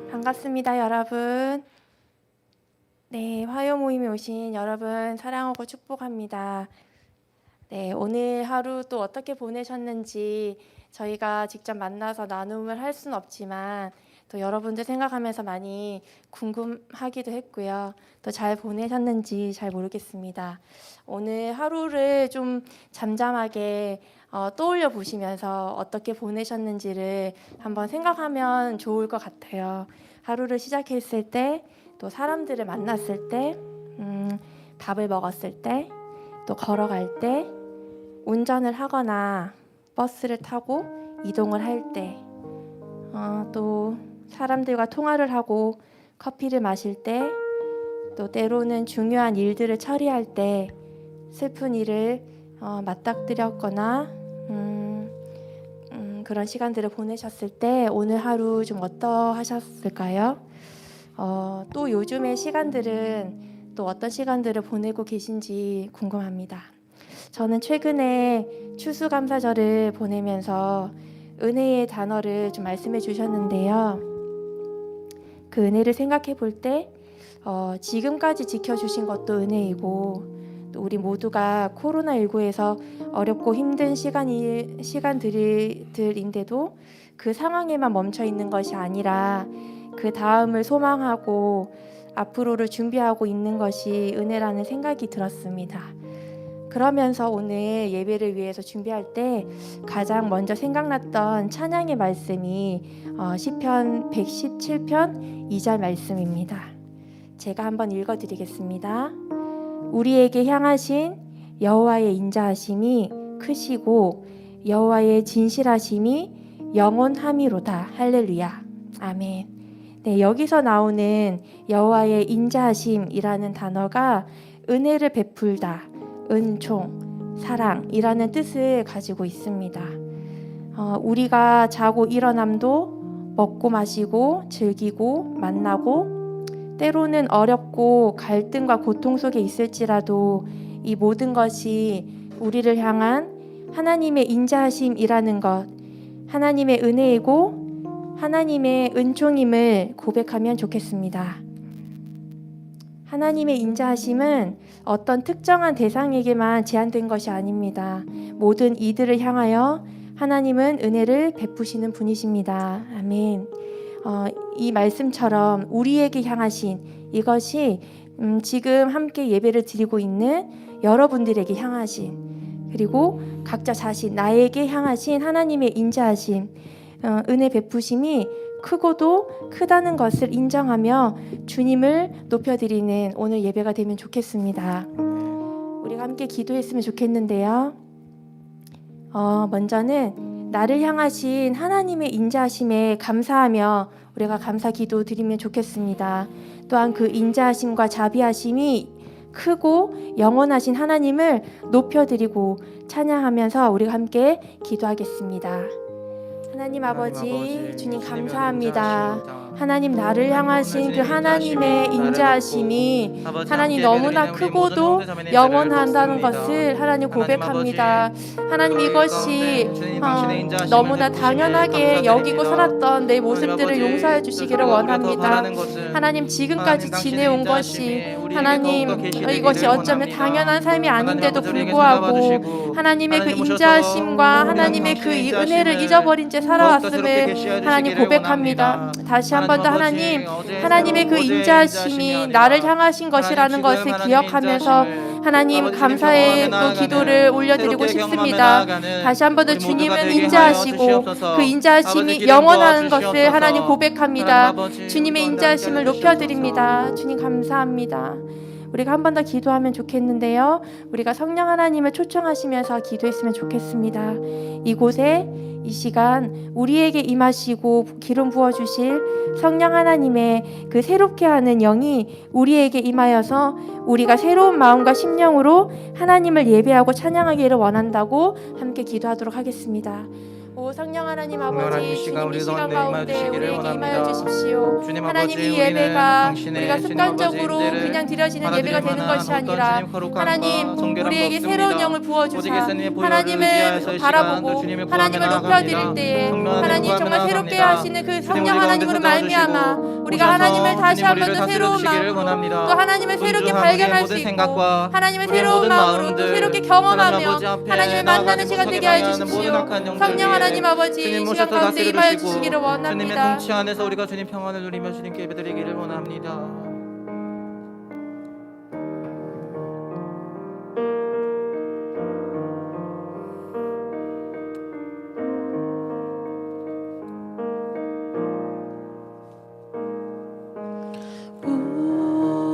반갑습니다, 여러분. 네, 화요 모임에 오신 여러분 사랑하고 축복합니다. 네, 오늘 하루 또 어떻게 보내셨는지 저희가 직접 만나서 나눔을 할 수는 없지만 또 여러분들 생각하면서 많이 궁금하기도 했고요. 또 잘 보내셨는지 잘 모르겠습니다. 오늘 하루를 좀 잠잠하게 떠올려 보시면서 어떻게 보내셨는지를 한번 생각하면 좋을 것 같아요. 하루를 시작했을 때, 또 사람들을 만났을 때, 밥을 먹었을 때, 또 걸어갈 때, 운전을 하거나 버스를 타고 이동을 할 때, 또 사람들과 통화를 하고 커피를 마실 때, 또 때로는 중요한 일들을 처리할 때, 슬픈 일을 맞닥뜨렸거나 그런 시간들을 보내셨을 때 오늘 하루 좀 어떠하셨을까요? 또 요즘의 시간들은 또 어떤 시간들을 보내고 계신지 궁금합니다. 저는 최근에 추수감사절을 보내면서 은혜의 단어를 좀 말씀해 주셨는데요. 그 은혜를 생각해 볼 때 지금까지 지켜주신 것도 은혜이고, 또 우리 모두가 코로나19에서 어렵고 힘든 시간들인데도 그 상황에만 멈춰 있는 것이 아니라 그 다음을 소망하고 앞으로를 준비하고 있는 것이 은혜라는 생각이 들었습니다. 그러면서 오늘 예배를 위해서 준비할 때 가장 먼저 생각났던 찬양의 말씀이 시편 117편 2절 말씀입니다. 제가 한번 읽어드리겠습니다. 우리에게 향하신 여호와의 인자하심이 크시고 여호와의 진실하심이 영원함이로다. 할렐루야. 아멘. 네, 여기서 나오는 여호와의 인자하심이라는 단어가 은혜를 베풀다, 은총, 사랑이라는 뜻을 가지고 있습니다. 우리가 자고 일어남도 먹고 마시고 즐기고 만나고 때로는 어렵고 갈등과 고통 속에 있을지라도 이 모든 것이 우리를 향한 하나님의 인자하심이라는 것, 하나님의 은혜이고 하나님의 은총임을 고백하면 좋겠습니다. 하나님의 인자하심은 어떤 특정한 대상에게만 제한된 것이 아닙니다. 모든 이들을 향하여 하나님은 은혜를 베푸시는 분이십니다. 아멘. 이 말씀처럼 우리에게 향하신 이것이 지금 함께 예배를 드리고 있는 여러분들에게 향하신, 그리고 각자 자신 나에게 향하신 하나님의 인자하심, 은혜 베푸심이 크고도 크다는 것을 인정하며 주님을 높여드리는 오늘 예배가 되면 좋겠습니다. 우리가 함께 기도했으면 좋겠는데요. 먼저는 나를 향하신 하나님의 인자하심에 감사하며 우리가 감사 기도 드리면 좋겠습니다. 또한 그 인자하심과 자비하심이 크고 영원하신 하나님을 높여드리고 찬양하면서 우리가 함께 기도하겠습니다. 하나님 아버지, 주님 감사합니다. 하나님 나를 향하신 그 하나님의 인자하심이 하나님 너무나 크고도 영원한다는 것을 하나님 고백합니다. 하나님 이것이 너무나 당연하게 여기고 살았던 내 모습들을 용서해 주시기를 원합니다. 하나님 지금까지 지내온 것이 하나님 이것이 어쩌면 당연한 삶이 아닌데도 불구하고 하나님의 그 인자하심과 하나님의 그 은혜를 잊어버린 채 살아왔음을 하나님 고백합니다. 다시 한 번 더 하나님의 그 인자하심이 나를 향하신 것이라는 것을 기억하면서 하나님 감사의 또 기도를 올려드리고 싶습니다. 다시 한 번 더 주님은 인자하시고 그 인자하심이 영원한 것을 하나님 고백합니다. 주님의 인자하심을 높여드립니다. 주님 감사합니다. 우리가 한 번 더 기도하면 좋겠는데요. 우리가 성령 하나님을 초청하시면서 기도했으면 좋겠습니다. 이곳에 이 시간 우리에게 임하시고 기름 부어주실 성령 하나님의 그 새롭게 하는 영이 우리에게 임하여서 우리가 새로운 마음과 심령으로 하나님을 예배하고 찬양하기를 원한다고 함께 기도하도록 하겠습니다. 오 성령 하나님 하나님, 아버지, 이 시간 주님 이 우리 시간 가운데 가운데 임하시기를 우리에게 임하여 원합니다. 주십시오. 주님 하나님 아버지, 이 우리는 예배가 당신의 우리가 주님 아버지 습관적으로 임재를 그냥 드려지는 예배가 되는 받아들일 것이 만한 어떤 아니라 주님 거룩함과 하나님 정결함도 우리에게 없습니다. 새로운 영을 오직 부어주사 예수님의 보혈을 하나님을 의지하여서 이 시간도 바라보고 주님을 하나님을 구하며 높여드릴 나아갑니다. 때에 성령 하나님 하나님 구하며 정말 새롭게 나아갑니다. 하시는 그 주님 성령 우리 하나님으로 가운데 말미암아 도와주시고 우리가 오셔서 하나님을 다시 주님 한번 우리를 더 다스려 새로운 주시기를 마음으로 원합니다. 또 하나님을 새롭게 분주한 우리의 발견할 모든 수 있고 생각과 하나님을 우리의 새로운 모든 마음으로 또 마음들 새롭게 하나님 경험하며 아버지 앞에 하나님을 나아가지 만나는 시간 못하게 되게 하여 방해하는 모든 주십시오. 악한 영들 성령 하나님 위에 아버지 주님 이 시간 모셔서 가운데 다스려 임하여 주시고 주시기를 주님의 원합니다. 통치 안에서 우리가 주님 평안을 누리며 주님께 예배드리기를 원합니다.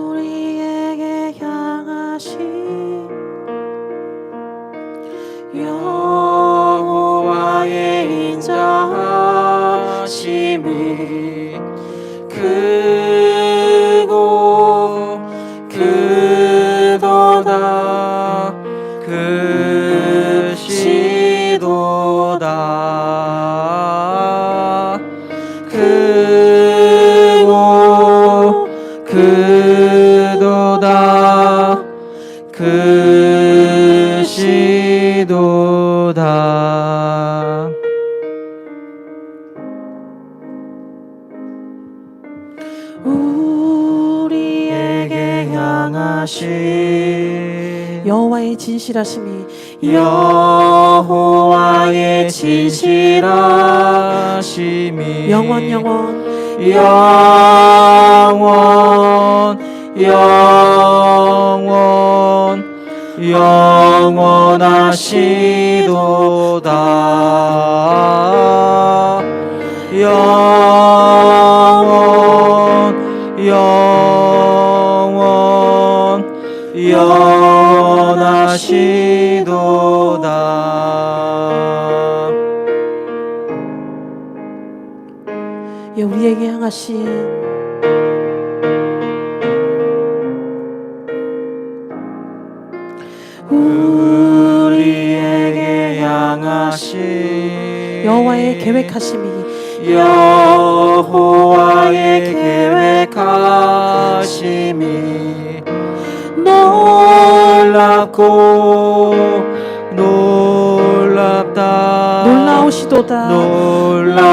우리에게 향하신 여호와의 인자하심이 크고 크도다 크시도다 크고 크도다 크시도다 우리에게 향하신 여호와의 진실하심이 여호와의 진실하심이 영원 영원 영원 영원 영원하시도다 영원 영원 영원하시도다 예, 우리에게 향하신 우리에게 향하신 여호와의 계획하심이 여호와의 계획하심이 놀랍고 놀랍다 놀라우시도다 놀라우시도다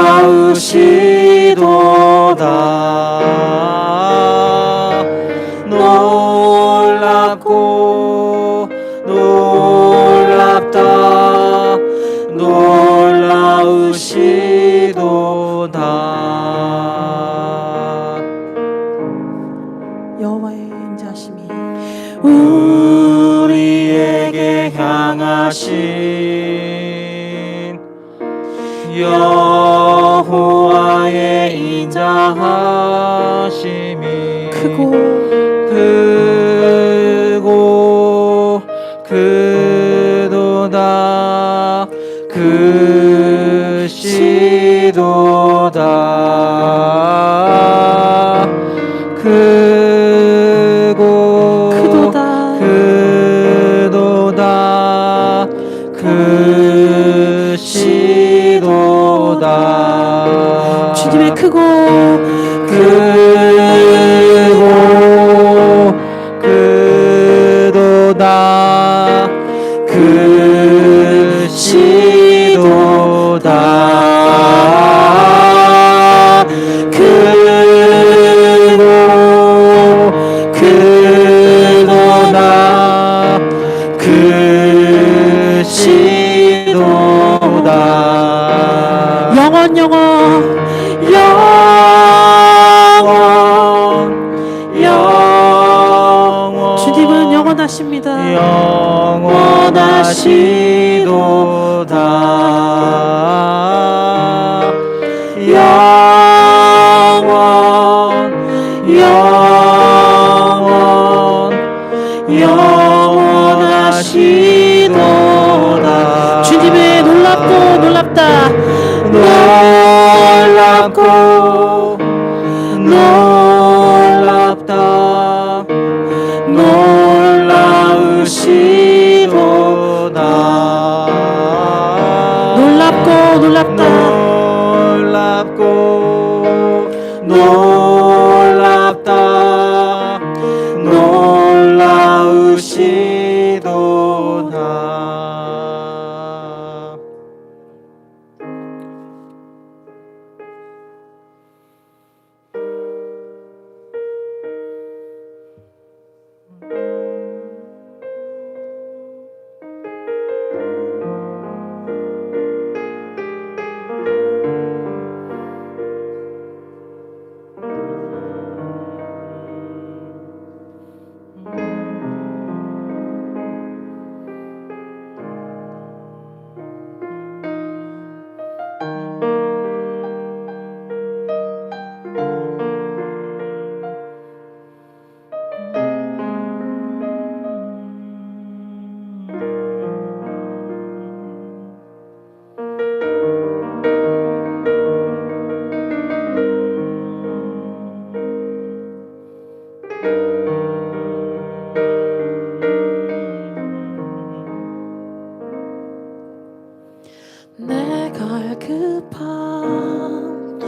놀랍고 놀랍다 놀라우시도다 여호와의 인자하심이 우리에게 향하신 여호와의 인자하심이 크고 크고 크도다 크시도다 크고 크도다 크도다 크시도다 주님의 크고 크고 크도다 크시도다 크고 크도다 크시도다 영원 영원 영원 영원 주님은 영원하십니다 영원하시도다 영원 영원 영원하시도다 주님의 놀랍고 놀랍다 놀랍고 놀랍다 놀라우시도다 놀랍고 놀랍다 놀랍다 놀랍고 놀랍다 놀라우시도다. 내가 급한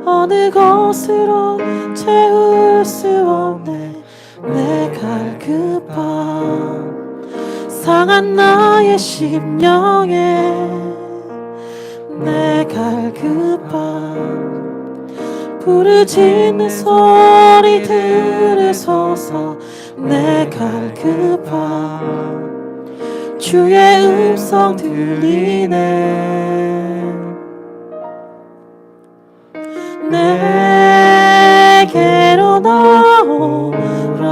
어느 것으로 채울 수 없네. 내가 급한 상한 나의 심령에 내가 급한 부르짖는 소리 들으소서. 내가 급한 주의 음성 들리네. 내게로 나오라.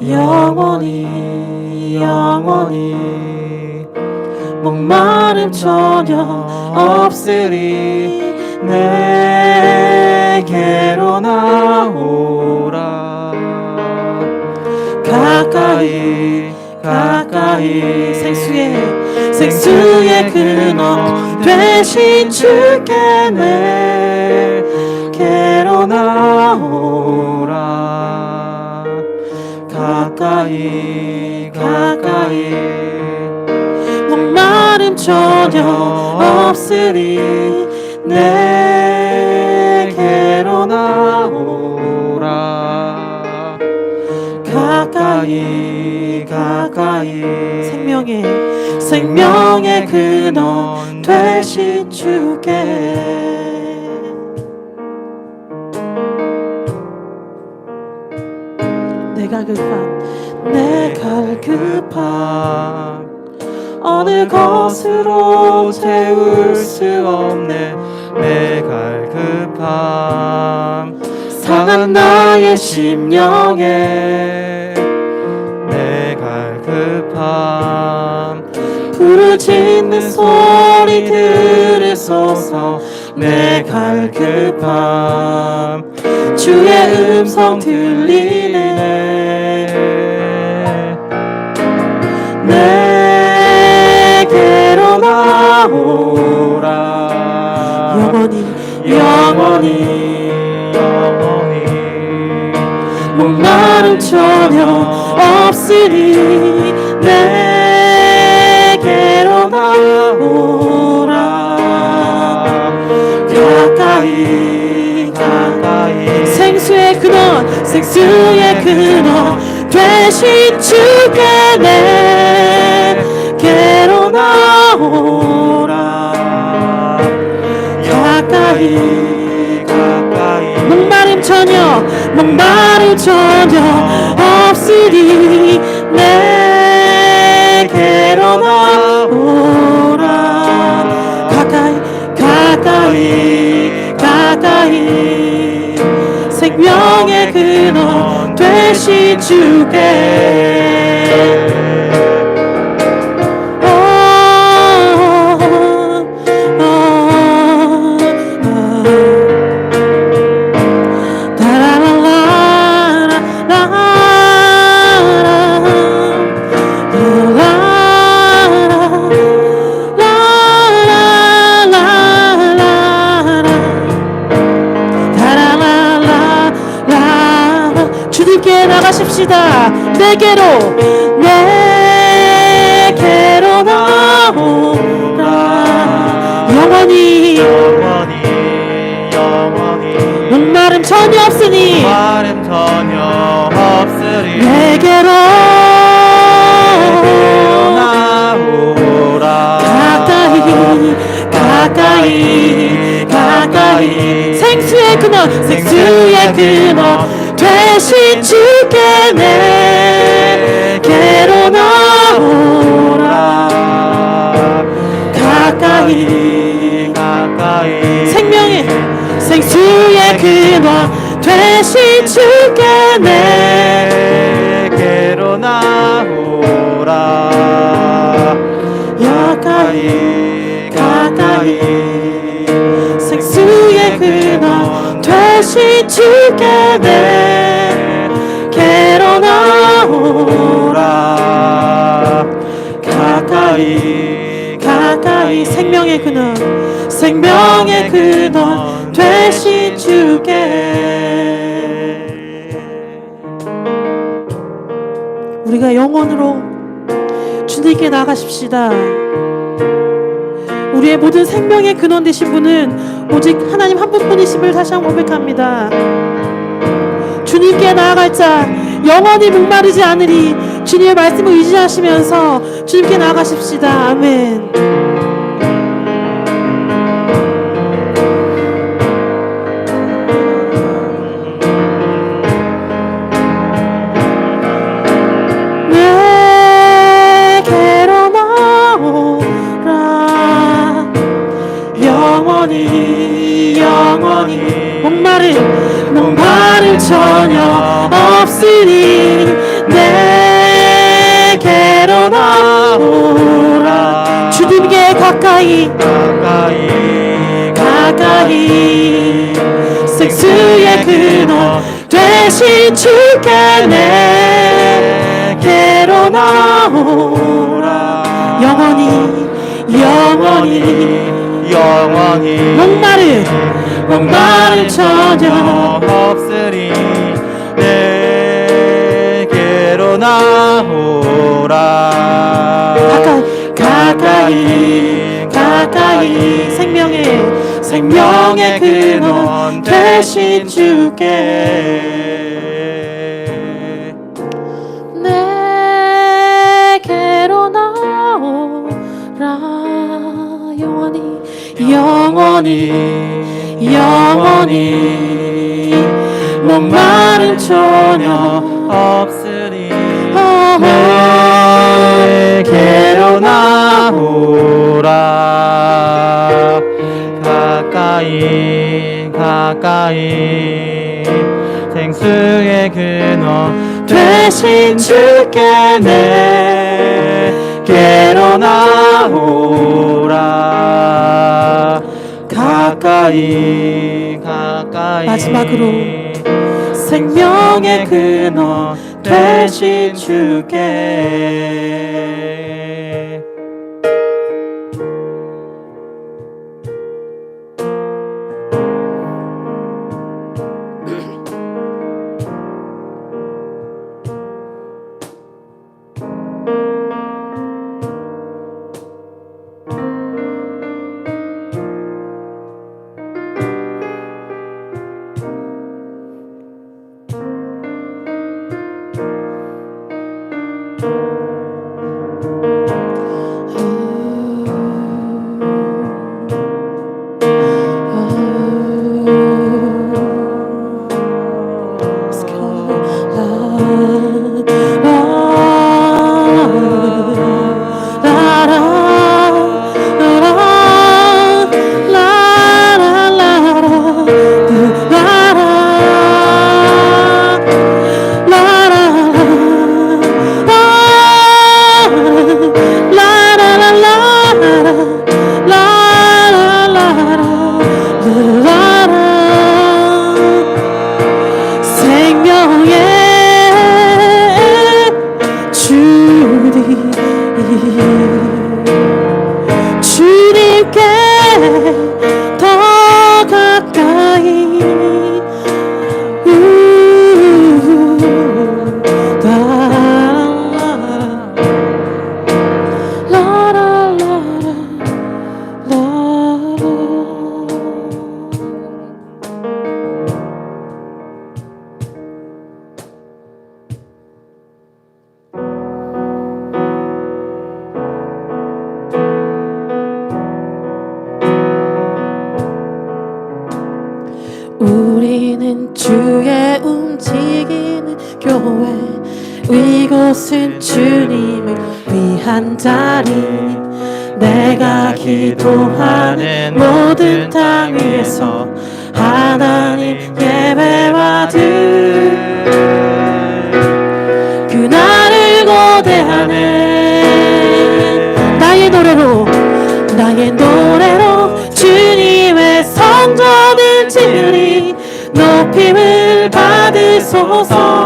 영원히 영원히 목마름 전혀 없으리. 내게로 나오라. 가까이 가까이 생수의 근원 되신 주께 내게로 나오라. 가까이 가까이 목마름 전혀 없으리. 내게로 나오라. 가까이 가까이 생명의 근원 되신 주께. 내가 급한 어느 것으로 채울 수 없네. 내가 급함 상한 나의 심령에 내가 급함 부르짖는 소리 들으소서. 내가 급함 주의 음성 들리네. 내게로 나오라. 영원히 목마름 전혀 없으니. 내게로 나오라. 가까이 생수의 근원 되신 주께 내게로 나오라. 가까이 목마름 전혀 없으니. 내게로 나오라. 가까이 생명의 근원 되신 주께. 주님께 나가십시다. 내게로 나오라. 영원히 영원히 목마름 전혀 없으니 마름 전혀 없으리 내게로 나오라 가까이 생수의 근원 되신 주께 내게로 나오라 가까이 생수의 근원 되신 주께 내게로 나오라 가까이 생수의 근원 되신 주께 내게로 나오라 가까이 생명의 근원 되신 주께 우리가 영원으로 주님께 나가십시다. 우리의 모든 생명의 근원 되신 분은 오직 하나님 한 분뿐이심을 다시 한번 고백합니다. 주님께 나아갈 자 영원히 목마르지 않으리. 주님의 말씀을 의지하시면서 주님께 나아가십시다. 아멘. 내게로 나오라 영원히 목마름 전혀 없으니 내게로 나오라 주님께 가까이 생수의 근원 되신 주께 내게로 나오라 영원히 목마름 전혀 없으리 내게로 나오라 가까이 생명의 근원 되신 주께 내게로 나오라 영원히 목마름 전혀 없으리 내게로 나오라 가까이 생수의 근원 되신 주께 내게로 나오라 가까이 마지막으로 생명의 근원 되신 주께 교회 이곳은 주님을 위한 자리 내가 기도하는 모든 땅 위에서 하나님 예배받을 그날을 고대하는 나의 노래로 주님의 성전을 지으리 높임을 받으소서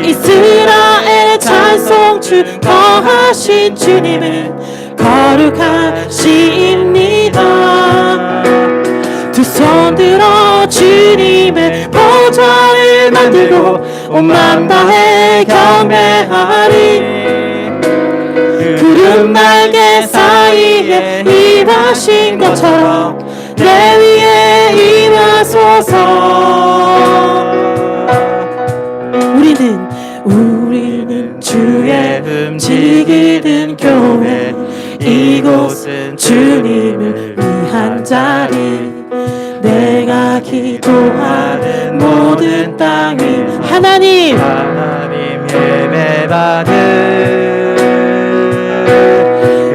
이스라엘의 찬송주 거하신 주님은 거룩하십니다 두 손 들어 주님의 보좌를 만들고 온 맘 다해 경배하리 구름 날개 사이에 임하신 것처럼 내 위에 임하소서 우리는 주의 움직이는 교회 이곳은 주님을 위한 자리 내가 기도하는 모든 땅이 하나님 예배받을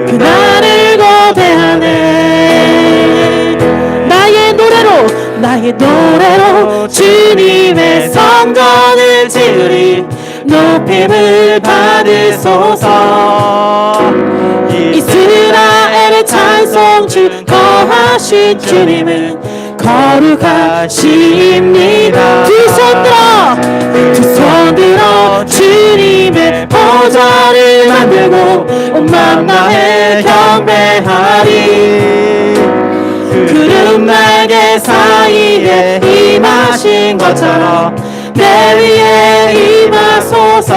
그날을 고대하네 나의 노래로 주님의 성전을 지으리 높임을 받으소서 이스라엘의 찬송주 거하신 주님은 거룩하십니다 두 손 들어 주님의 보좌를 만들고 온 맘 다해 경배하리 구름 날개 사이에 임하신 것처럼 내 위에 임하소서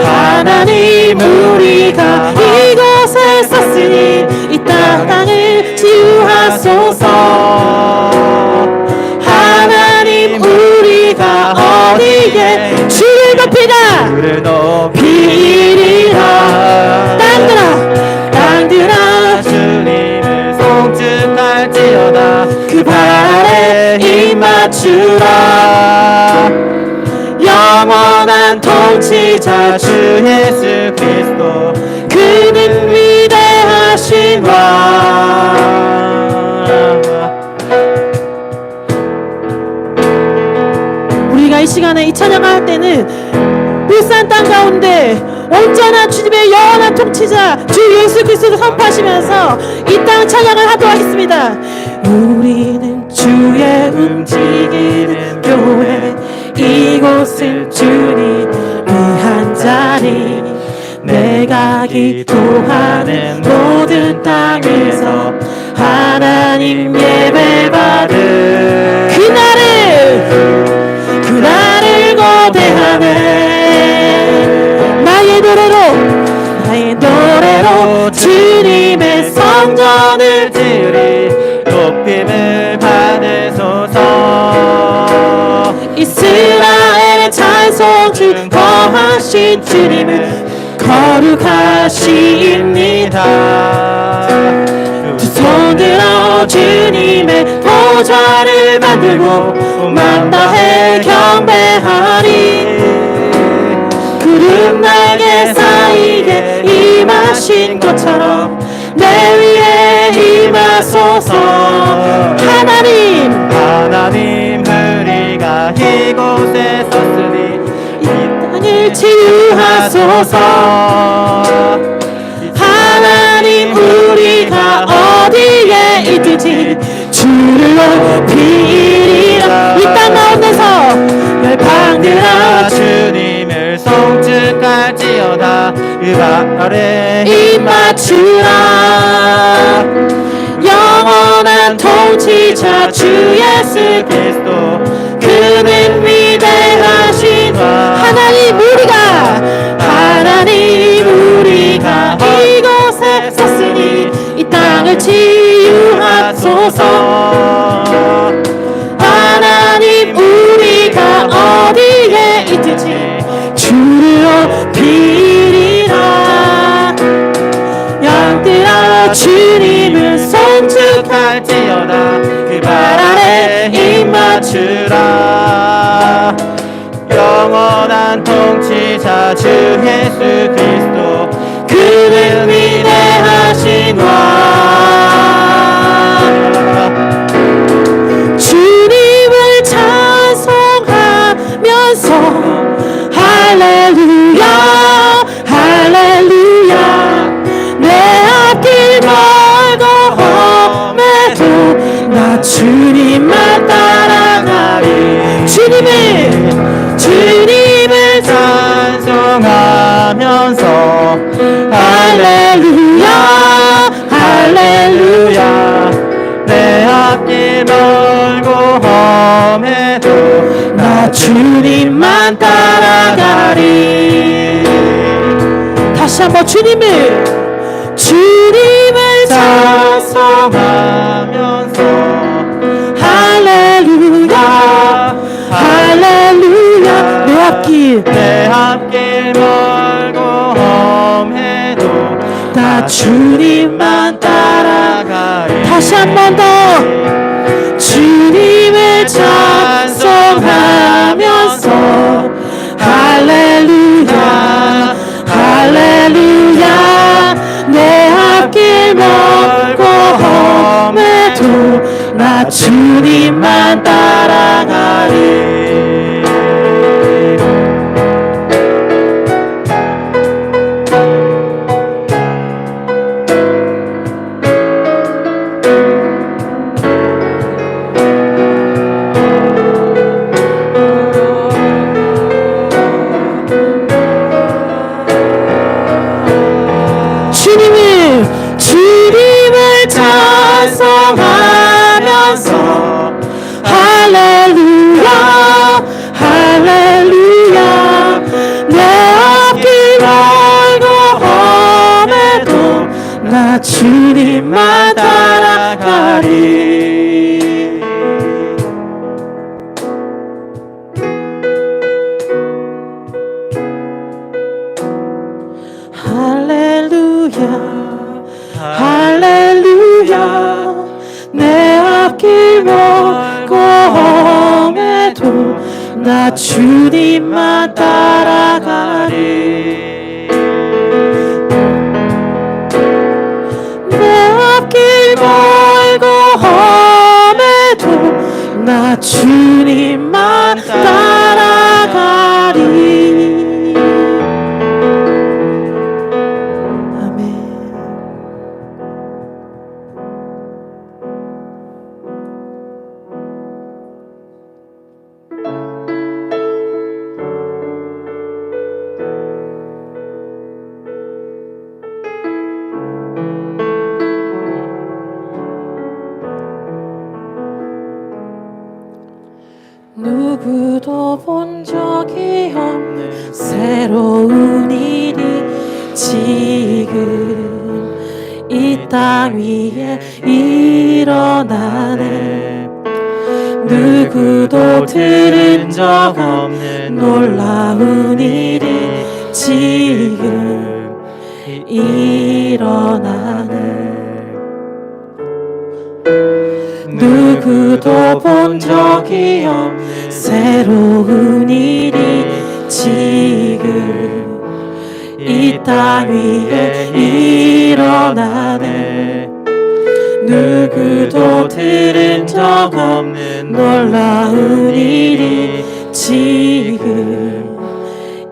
하나님 우리가 이곳에 섰으니 이 땅을 치유하소서 하나님 우리가 어디에 주를 높이리라 땅들아 주님을 송축할지어다 그 발에 입 맞추라 영원한 통치자 주 예수 그리스도 그는 위대하신 왕 우리가 이 시간에 이 찬양을 할 때는 울산 땅 가운데 온전한 주님의 영원한 통치자 주 예수 그리스도를 선포하시면서 이 땅 찬양을 하도록 하겠습니다. 우리는 주의 움직이는 교회 이곳은 주님 위한 자리 내가 기도하는 모든 땅에서 하나님 예배받을 그날을 고대하네 나의 노래로 주님의 성전을 지으리 높임을 받으소서 이스라엘의 찬송주 거하신 주님은 거룩하십니다 두 손 들어 주님의 보좌를 만들고 맘 다해 경배하리 구름 날개 사이에 임하신 것처럼 내 위에 임하소서 하나님 우리가 이곳에 섰으니 이 땅을 치유하소서 하나님 우리가 어디에 있든지 주를 높이리라 이 땅 가운데서 열방들아 주님을 송축할지어다 그 발에 입 맞추라 영원한 통치자 주 예수 그리스도 그는 위대하신 하나님 우리가 이곳에 섰으니 이 땅을 치유하소서 하나님 우리가 어디에 있든지 주를 높이리라 양들아 주님을 송축할지어다 그 발 아래 입 맞추라 우리 자 주 예수 그리스도 그는 위대하신 왕 주님을 찬송하면서 할렐루야 할렐루야 내 앞길 멀고 험해도 나 주님만 따라가리 주님을 찬송하면서 할렐루야 할렐루야 내 앞길 멀고 험해도 나 주님만 따라가리 다시 한번 주님을 찬송하면서 할렐루야 할렐루야 내 앞길 멀고 험해도 나 주님만 따라가리 다시 한 번 더 주님을 찬송하면서 할렐루야 할렐루야 내 앞길 멀고 험해도 나 주님만 따라가리 주님을 찬송하면서 할렐루야 할렐루야 내 앞길 멀고 험해도 나 주님만 따라가리 할렐루야 할렐루야 내 앞길 멀고 험해도 나 주님만 따라가리 내 앞길 멀고 험해도 나 주님만 따라가리 누구도 본 적이 없는 새로운 일이 지금 이 땅 위에 일어나네 누구도 들은 적 없는 놀라운 일이 지금 일어나네 누구도 본 적이 없는 새로운 일이 지금 이 땅 위에 일어나네 누구도 들은 적 없는 놀라운 일이 지금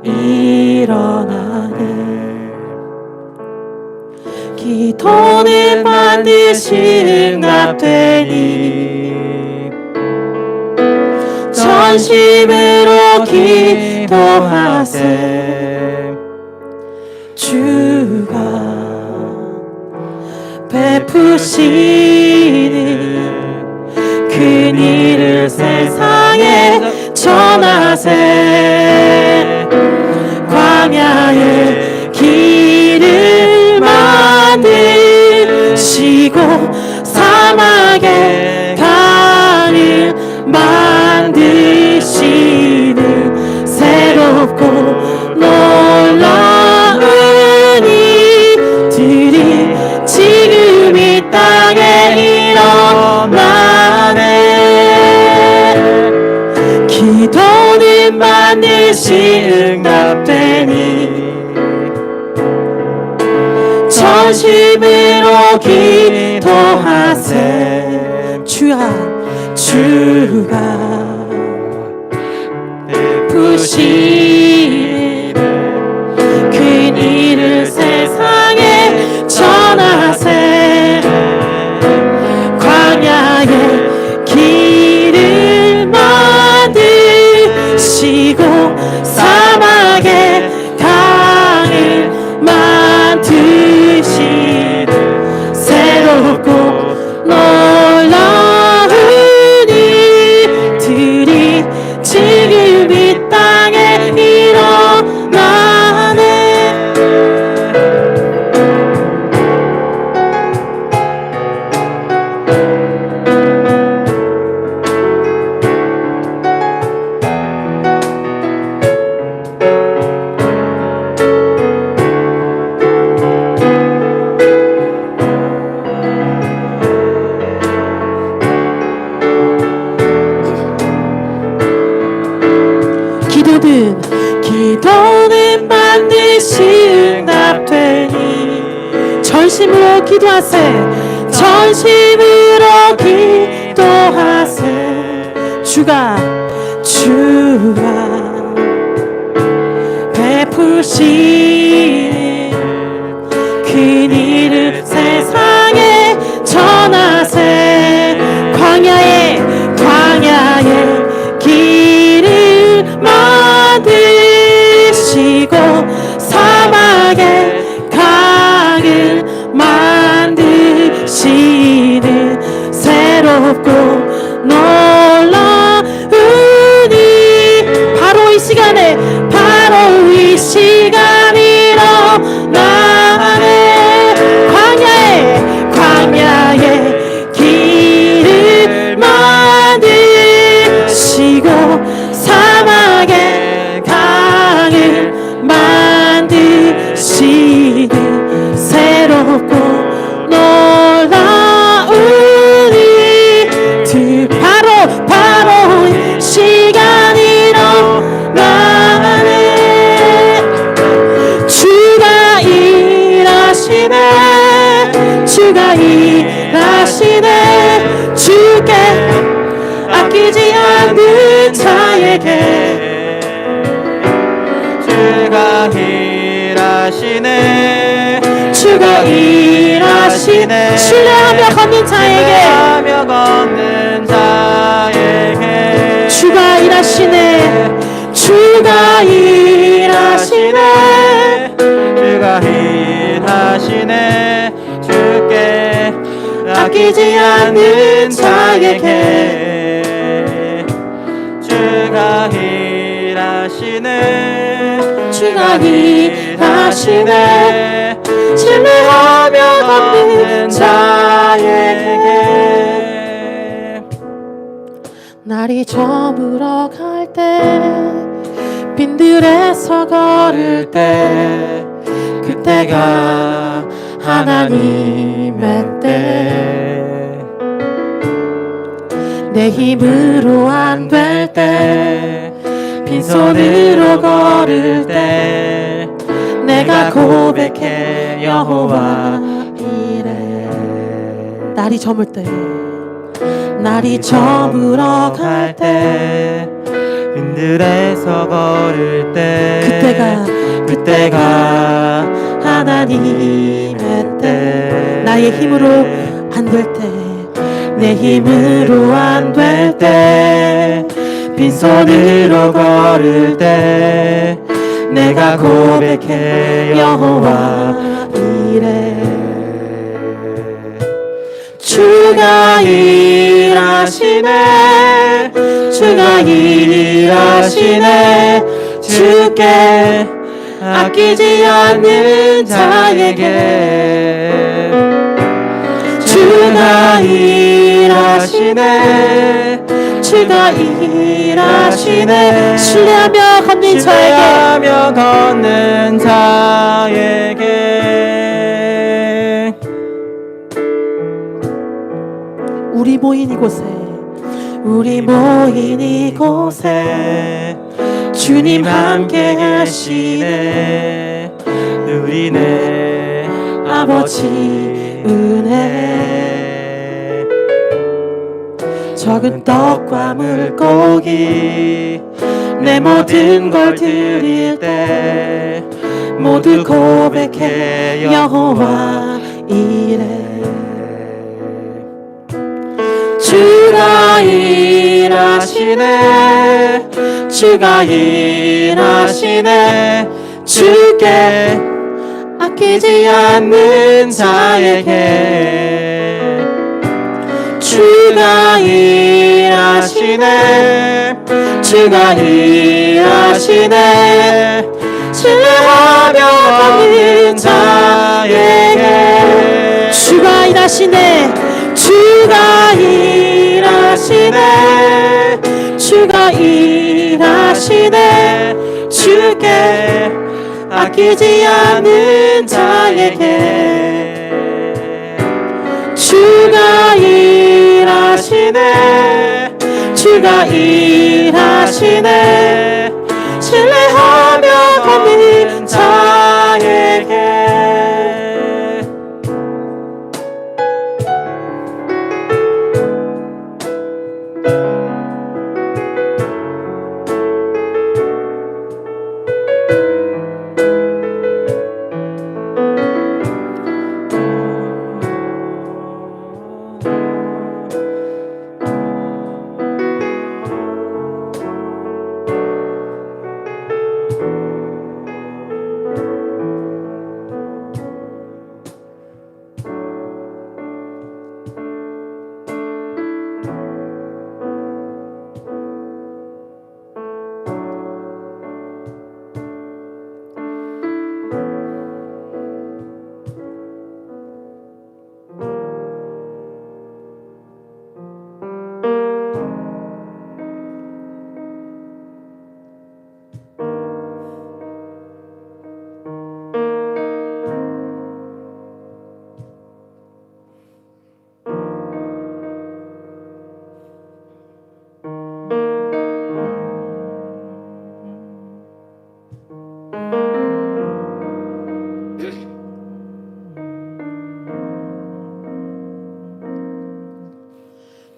일어나네 기도는 반드시 응답되니 전심으로 기도하세 주가 베푸시는 큰 일을 세상에 전하세 광야의 길을 만드시고 사막에 강을 만드시는 새롭고 반드시 응답되니 전심으로 기도하세 주가 베푸시는 그 일을 세상에 전하세 광야에 길을 만드시고 사막에 강을 만드시는 새롭고 놀라운 일들이 지금 이 땅에 일어나네. 기도는 반드시 응답되니 전심으로 기도하세 전심으로 기도하세 주가 베푸시는 큰 일을 세상에 전하세 광야에 길을 만드시고 사막에 강을 만드시는 새롭고 놀라운 일 바로 이 시간에 일어나네 광야에 길을 만드시고 사막에 강을 만드시는 새롭고 놀라운 일들 바로 이 시간 일어나네 주가 일하시네 주께 아끼지 않는 자에게 주가 일하시네 신뢰하며 걷는 자에게 주가 일하시네 주께 아끼지 않는 자에게 주가 일하시네 신뢰하며 걷는 자에게 날이 저물어 갈 때 빈들에서 걸을 때 그때가 하나님의 때 내 힘으로 안 될 때 빈손으로 걸을 때 내가 고백해 여호와 이래 날이 저물어 갈 때 빈들에서 걸을 때 그때가 하나님의 때 나의 힘으로 안 될 때 내 힘으로 안 될 때 빈손으로 걸을 때 내가 고백해 여호와 이래 주가 일하시네 주께 아끼지 않는 자에게 주가 일하시네 신뢰하며 걷는 자에게 우리 모인 이곳에 주님 함께 하시네. 누리네 아버지 은혜. 적은 떡과 물고기 내 모든 걸 드릴 때 모두 고백해 여호와 이래. 주가 일하시네. 주가 일하시네. 주께 아끼지 않는 자에게 주가 일하시네. 주가 일하시네. 신뢰하며 걷는 자에게 주가 일하시네. 주가 일하시네. 주가 일하시네. 주께 아끼지 않는 자에게 주가 일하시네. 주가 일하시네. 신뢰하며 걷는 자에게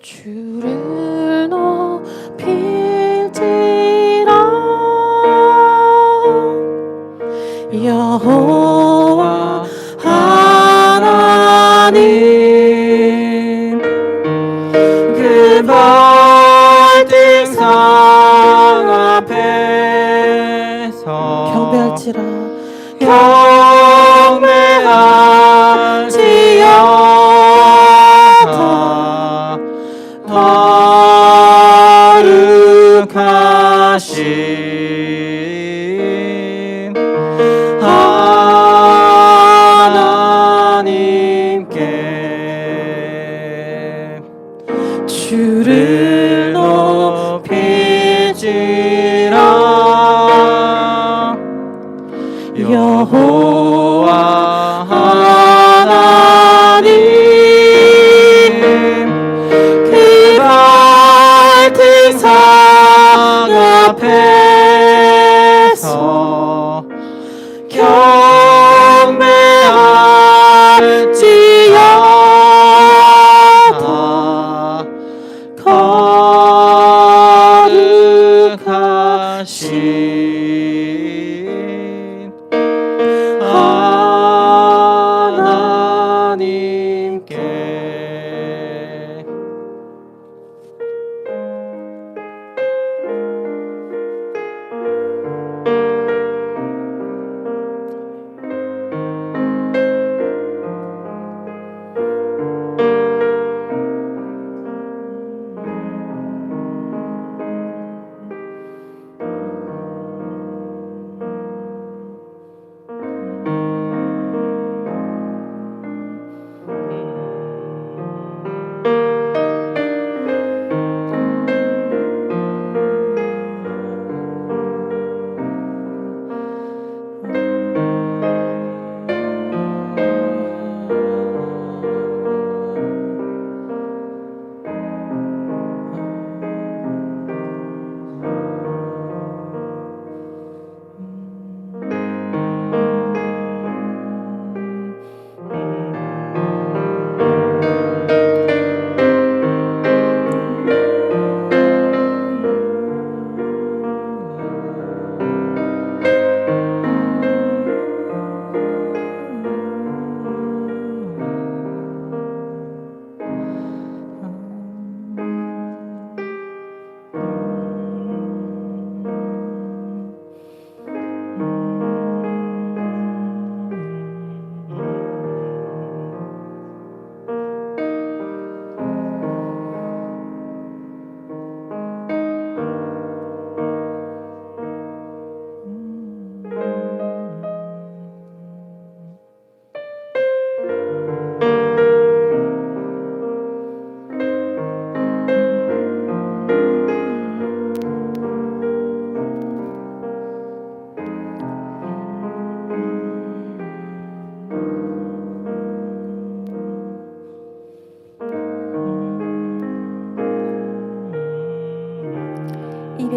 주를 높일지라 여호와 하나님 그 발등상 앞에서 경배할지라 경배할지어다. 거룩하신 하나님께 주를 높일지라. 여호와 하나님 그 발등상 앞에서 경배할지어다. 거룩하신 하나님께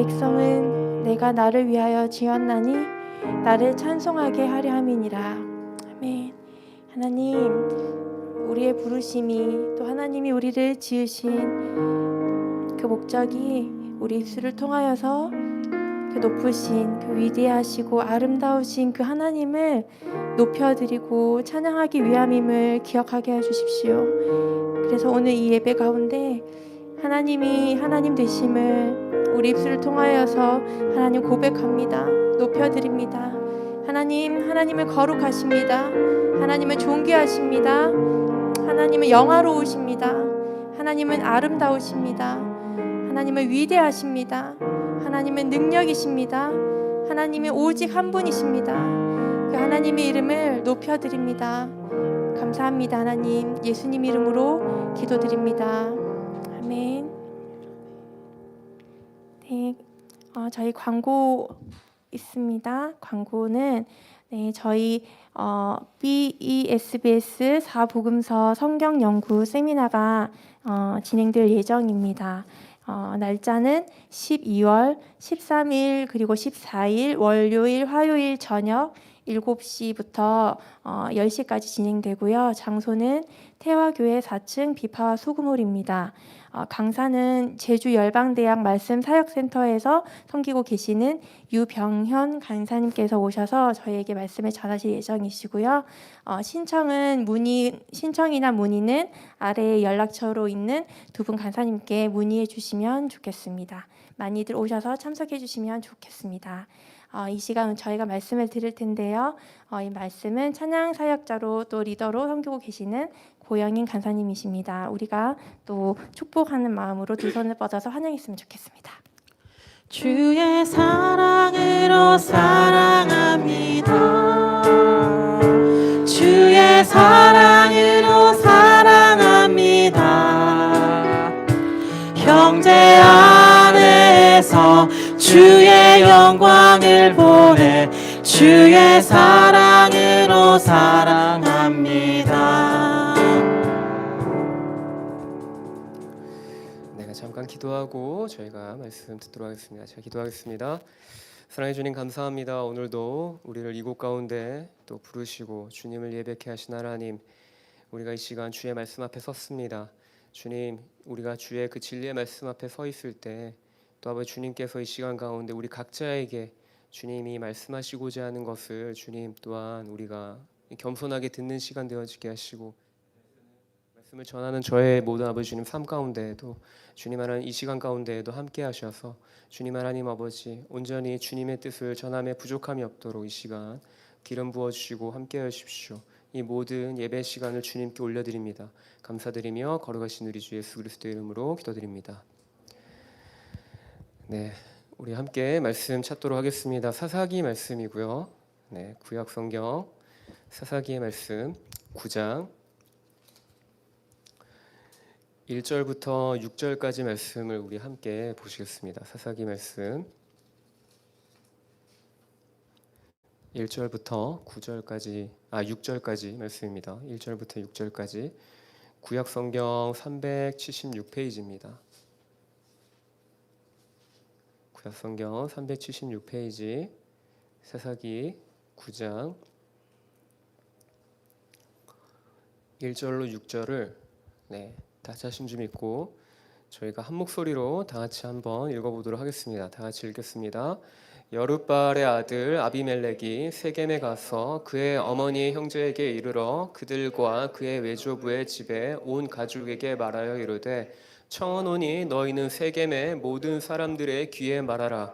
백성은 내가 나를 위하여 지었나니 나를 찬송하게 하려 함이니라. 아멘. 하나님, 우리의 부르심이 또 하나님이 우리를 지으신 그 목적이 우리 입술을 통하여서 그 높으신 그 위대하시고 아름다우신 그 하나님을 높여드리고 찬양하기 위함임을 기억하게 해주십시오. 그래서 오늘 이 예배 가운데 하나님이 하나님 되심을 우리 입술을 통하여서 하나님 고백합니다. 높여드립니다. 하나님을 거룩하십니다. 하나님은 존귀하십니다. 하나님은 영화로우십니다. 하나님은 아름다우십니다. 하나님은 위대하십니다. 하나님은 능력이십니다. 하나님은 오직 한 분이십니다. 그 하나님의 이름을 높여드립니다. 감사합니다. 하나님, 예수님 이름으로 기도드립니다. 아멘. 네, 저희 광고 있습니다. 광고는 저희 BESBS 4복음서 성경연구 세미나가 진행될 예정입니다. 날짜는 12월 13일 그리고 14일 월요일 화요일 저녁 7시부터 10시까지 진행되고요. 장소는 태화교회 4층 비파와 소금홀입니다. 강사는 제주열방대학 말씀사역센터에서 섬기고 계시는 유병현 강사님께서 오셔서 저희에게 말씀을 전하실 예정이시고요. 신청이나 문의는 아래 연락처로 있는 두 분 강사님께 문의해 주시면 좋겠습니다. 많이들 오셔서 참석해 주시면 좋겠습니다. 이 시간 저희가 말씀을 드릴 텐데요. 이 말씀은 찬양 사역자로 또 리더로 섬기고 계시는 고영인 간사님이십니다. 우리가 또 축복하는 마음으로 두 손을 뻗어서 환영했으면 좋겠습니다. 주의 사랑으로 사랑합니다. 주의 사랑으로 사랑합니다. 형제 안에서 주의 영광을 보내 주의 사랑으로 사랑합니다. 네, 잠깐 기도하고 저희가 말씀 듣도록 하겠습니다. 제가 기도하겠습니다. 사랑해 주님 감사합니다. 오늘도 우리를 이곳 가운데 또 부르시고 주님을 예배케 하신 하나님, 우리가 이 시간 주의 말씀 앞에 섰습니다. 주님, 우리가 주의 그 진리의 말씀 앞에 서 있을 때 또 아버지 주님께서 이 시간 가운데 우리 각자에게 주님이 말씀하시고자 하는 것을 주님 또한 우리가 겸손하게 듣는 시간 되어지게 하시고 말씀을 전하는 저의 모든 아버지 주님 삶 가운데에도 주님 하나님 이 시간 가운데에도 함께 하셔서 주님 하나님 아버지 온전히 주님의 뜻을 전함에 부족함이 없도록 이 시간 기름 부어주시고 함께 하십시오. 이 모든 예배 시간을 주님께 올려드립니다. 감사드리며 걸어가신 우리 주 예수 그리스도의 이름으로 기도드립니다. 네, 우리 함께 말씀 찾도록 하겠습니다. 사사기 말씀이고요. 네, 구약 성경 사사기의 말씀 9장 1절부터 6절까지 말씀을 우리 함께 보시겠습니다. 사사기 말씀 1절부터 6절까지 말씀입니다. 1절부터 6절까지 구약 성경 376페이지입니다. 구약 성경 376페이지 사사기 9장 1절로 6절을 다 자신 좀 있고 저희가 한 목소리로 다 같이 한번 읽어보도록 하겠습니다. 다 같이 읽겠습니다. 여룻바알의 아들 아비멜렉이 세겜에 가서 그의 어머니의 형제에게 이르러 그들과 그의 외조부의 집에 온 가족에게 말하여 이르되 청하노니 너희는 세겜의 모든 사람들의 귀에 말하라.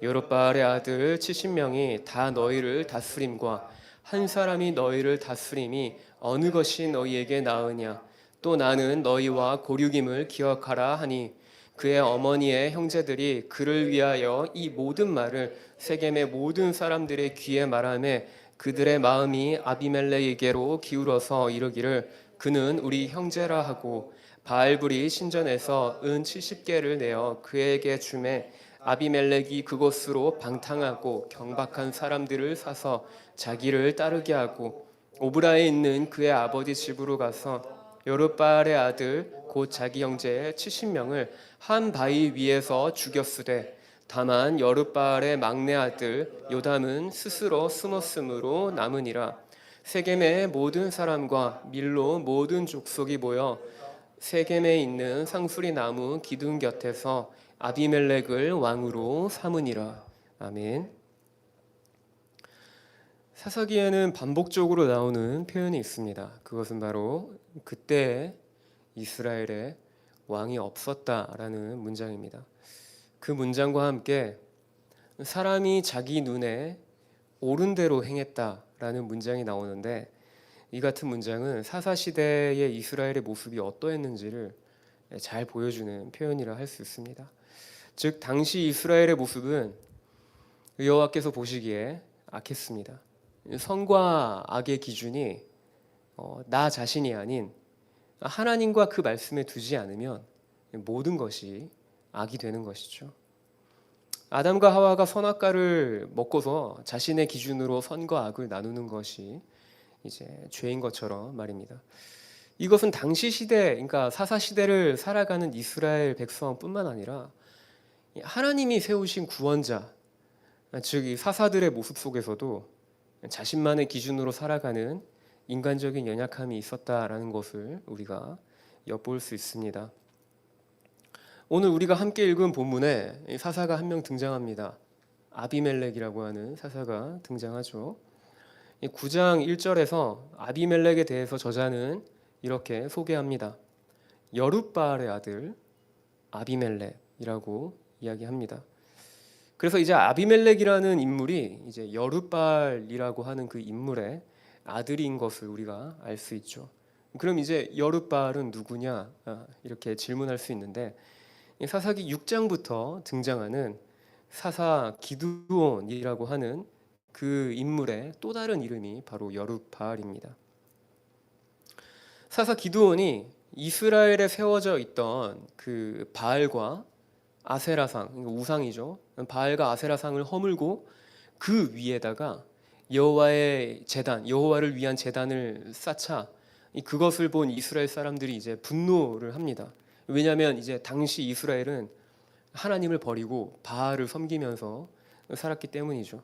여룻바알의 아들 70명이 다 너희를 다스림과 한 사람이 너희를 다스림이 어느 것이 너희에게 나으냐. 또 나는 너희와 고륙임을 기억하라 하니 그의 어머니의 형제들이 그를 위하여 이 모든 말을 세겜의 모든 사람들의 귀에 말하매 그들의 마음이 아비멜렉에게로 기울어서 이르기를 그는 우리 형제라 하고 바알불이 신전에서 은 70개를 내어 그에게 주매 아비멜렉이 그곳으로 방탕하고 경박한 사람들을 사서 자기를 따르게 하고 오브라에 있는 그의 아버지 집으로 가서 여룻바알의 아들 곧 자기 형제 70명을 한 바위 위에서 죽였으되 다만 여룻바알의 막내 아들 요담은 스스로 숨었으므로 남으니라. 세겜의 모든 사람과 밀로 모든 족속이 모여 세겜에 있는 상수리 나무 기둥 곁에서 아비멜렉을 왕으로 삼으니라. 아멘. 사사기에는 반복적으로 나오는 표현이 있습니다. 그것은 바로 그때 이스라엘에 왕이 없었다라는 문장입니다. 그 문장과 함께 사람이 자기 눈에 옳은 대로 행했다라는 문장이 나오는데, 이 같은 문장은 사사시대의 이스라엘의 모습이 어떠했는지를 잘 보여주는 표현이라 할 수 있습니다. 즉 당시 이스라엘의 모습은 여호와께서 보시기에 악했습니다. 선과 악의 기준이 나 자신이 아닌 하나님과 그 말씀에 두지 않으면 모든 것이 악이 되는 것이죠. 아담과 하와가 선악과를 먹고서 자신의 기준으로 선과 악을 나누는 것이 이제 죄인 것처럼 말입니다. 이것은 당시 시대, 그러니까 사사 시대를 살아가는 이스라엘 백성뿐만 아니라 하나님이 세우신 구원자, 즉 이 사사들의 모습 속에서도 자신만의 기준으로 살아가는 인간적인 연약함이 있었다라는 것을 우리가 엿볼 수 있습니다. 오늘 우리가 함께 읽은 본문에 사사가 한 명 등장합니다. 아비멜렉이라고 하는 사사가 등장하죠. 9장 1절에서 아비멜렉에 대해서 저자는 이렇게 소개합니다. 여룻바알의 아들 아비멜렉이라고 이야기합니다. 그래서 이제 아비멜렉이라는 인물이 이제 여룻바알이라고 하는 그 인물의 아들인 것을 우리가 알 수 있죠. 그럼 이제 여룻바알은 누구냐? 이렇게 질문할 수 있는데, 사사기 6장부터 등장하는 사사 기드온이라고 하는 그 인물의 또 다른 이름이 바로 여룻바알입니다. 사사 기드온이 이스라엘에 세워져 있던 그 바알과 아세라상, 우상이죠. 바알과 아세라상을 허물고 그 위에다가 여호와의 제단, 여호와를 위한 제단을 쌓자 그것을 본 이스라엘 사람들이 이제 분노를 합니다. 왜냐하면 이제 당시 이스라엘은 하나님을 버리고 바알을 섬기면서 살았기 때문이죠.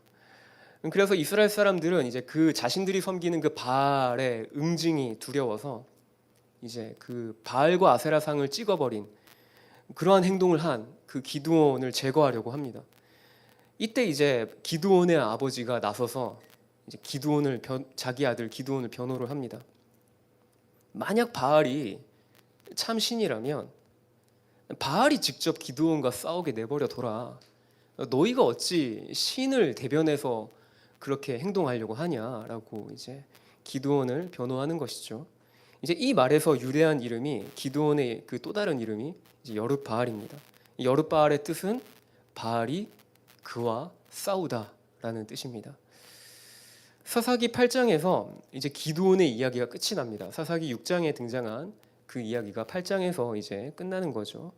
그래서 이스라엘 사람들은 이제 그 자신들이 섬기는 그 바알의 응징이 두려워서 이제 그 바알과 아세라상을 찍어버린 그러한 행동을 한 그 기드온을 제거하려고 합니다. 이때 이제 기드온의 아버지가 나서서 이제 자기 아들 기드온을 변호를 합니다. 만약 바알이 참 신이라면 바알이 직접 기드온과 싸우게 내버려둬라. 너희가 어찌 신을 대변해서 그렇게 행동하려고 하냐라고 이제 기드온을 변호하는 것이죠. 이제 이 말에서 유래한 이름이 기드온의 그 또 다른 이름이 이제 여룻바알입니다. 여룻바알의 뜻은 바알이 그와 싸우다라는 뜻입니다. 사사기 8장에서 이제 기드온의 이야기가 끝이 납니다. 사사기 6장에 등장한 그 이야기가 8장에서 이제 끝나는 거죠.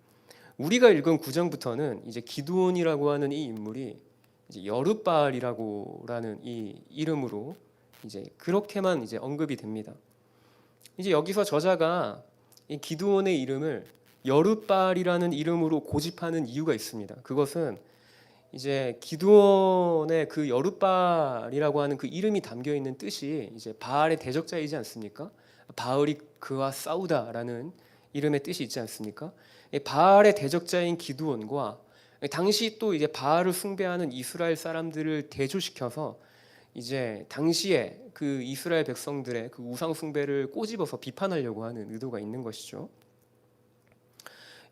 우리가 읽은 9장부터는 이제 기드온이라고 하는 이 인물이 이제 여룻바알이라고라는 이 이름으로 이제 그렇게만 이제 언급이 됩니다. 이제 여기서 저자가 이 기드온의 이름을 여룻바알이라는 이름으로 고집하는 이유가 있습니다. 그것은 이제 기드온의 그 여룻바알이라고 하는 그 이름이 담겨 있는 뜻이 이제 바알의 대적자이지 않습니까? 바알이 그와 싸우다라는 이름의 뜻이 있지 않습니까? 바알의 대적자인 기드온과 당시 또 이제 바알을 숭배하는 이스라엘 사람들을 대조시켜서 이제 당시에 그 이스라엘 백성들의 그 우상 숭배를 꼬집어서 비판하려고 하는 의도가 있는 것이죠.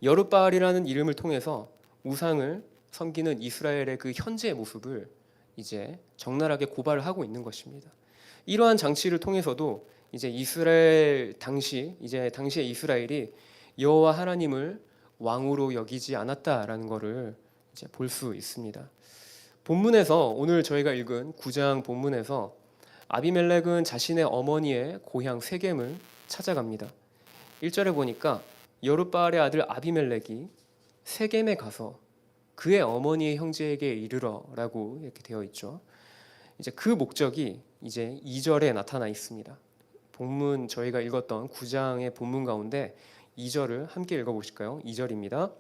여룻바알이라는 이름을 통해서 우상을 섬기는 이스라엘의 그 현재의 모습을 이제 적나라하게 고발을 하고 있는 것입니다. 이러한 장치를 통해서도 이제 당시의 이스라엘이 여호와 하나님을 왕으로 여기지 않았다라는 것을 이제 볼 수 있습니다. 본문에서 오늘 저희가 읽은 9장 본문에서 아비멜렉은 자신의 어머니의 고향 세겜을 찾아갑니다. 1절에 보니까 여룻바알의 아들 아비멜렉이 세겜에 가서 그의 어머니의 형제에게 이르러라고 이렇게 되어 있죠. 이제 그 목적이 이제 2절에 나타나 있습니다. 본문 저희가 읽었던 9장의 본문 가운데 2절을 함께 읽어보실까요? 2절입니다.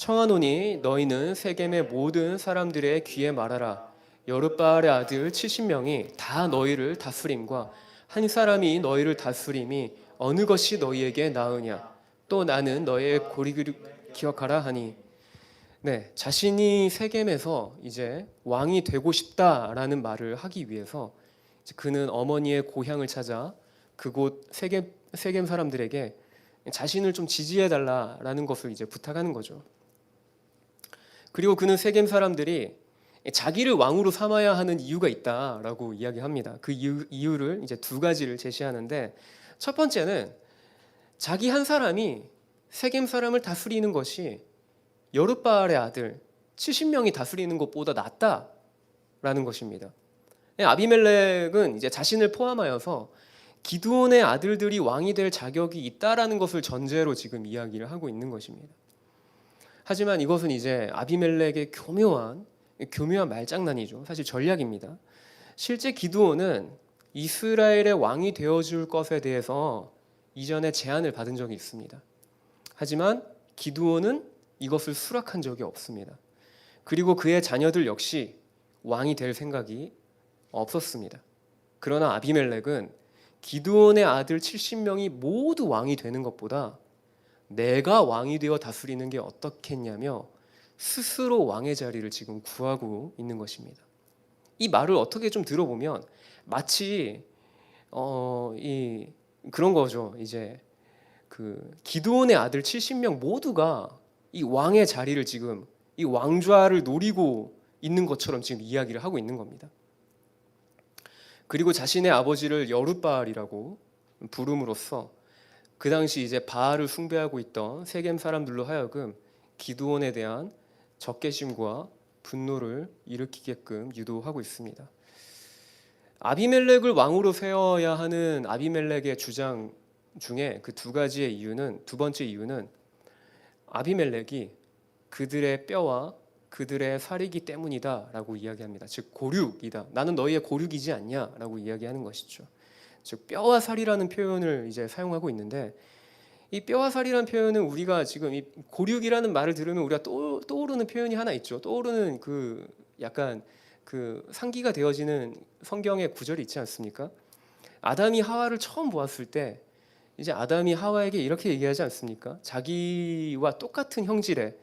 청하노니 너희는 세겜의 모든 사람들의 귀에 말하라. 여룻바알의 아들 70명이 다 너희를 다스림과 한 사람이 너희를 다스림이 어느 것이 너희에게 나으냐. 또 나는 너의 고리를 기억하라 하니. 네, 자신이 세겜에서 이제 왕이 되고 싶다라는 말을 하기 위해서 그는 어머니의 고향을 찾아 그곳 세겜 사람들에게 자신을 좀 지지해 달라라는 것을 이제 부탁하는 거죠. 그리고 그는 세겜 사람들이 자기를 왕으로 삼아야 하는 이유가 있다라고 이야기합니다. 그 이유를 이제 두 가지를 제시하는데, 첫 번째는 자기 한 사람이 세겜 사람을 다스리는 것이 여룻바알의 아들 70명이 다스리는 것보다 낫다라는 것입니다. 아비멜렉은 이제 자신을 포함하여서 기드온의 아들들이 왕이 될 자격이 있다라는 것을 전제로 지금 이야기를 하고 있는 것입니다. 하지만 이것은 이제 아비멜렉의 교묘한 말장난이죠. 사실 전략입니다. 실제 기드온은 이스라엘의 왕이 되어줄 것에 대해서 이전에 제안을 받은 적이 있습니다. 하지만 기드온은 이것을 수락한 적이 없습니다. 그리고 그의 자녀들 역시 왕이 될 생각이 없었습니다. 그러나 아비멜렉은 기드온의 아들 70명이 모두 왕이 되는 것보다 내가 왕이 되어 다스리는 게 어떻겠냐며 스스로 왕의 자리를 지금 구하고 있는 것입니다. 이 말을 어떻게 좀 들어보면 마치 그런 거죠. 이제 그 기드온의 아들 70명 모두가 이 왕의 자리를 지금 이 왕좌를 노리고 있는 것처럼 지금 이야기를 하고 있는 겁니다. 그리고 자신의 아버지를 여룻바알이라고 부름으로써 그 당시 이제 바알을 숭배하고 있던 세겜 사람들로 하여금 기드온에 대한 적개심과 분노를 일으키게끔 유도하고 있습니다. 아비멜렉을 왕으로 세워야 하는 아비멜렉의 주장 중에 그 두 번째 이유는 아비멜렉이 그들의 뼈와 그들의 살이기 때문이다라고 이야기합니다. 즉 고륙이다. 나는 너희의 고륙이지 않냐라고 이야기하는 것이죠. 즉 뼈와 살이라는 표현을 이제 사용하고 있는데, 이 뼈와 살이라는 표현은 우리가 지금 이 고륙이라는 말을 들으면 우리가 떠오르는 표현이 하나 있죠. 떠오르는 그 약간 그 상기가 되어지는 성경의 구절이 있지 않습니까? 아담이 하와를 처음 보았을 때 이제 아담이 하와에게 이렇게 얘기하지 않습니까? 자기와 똑같은 형질의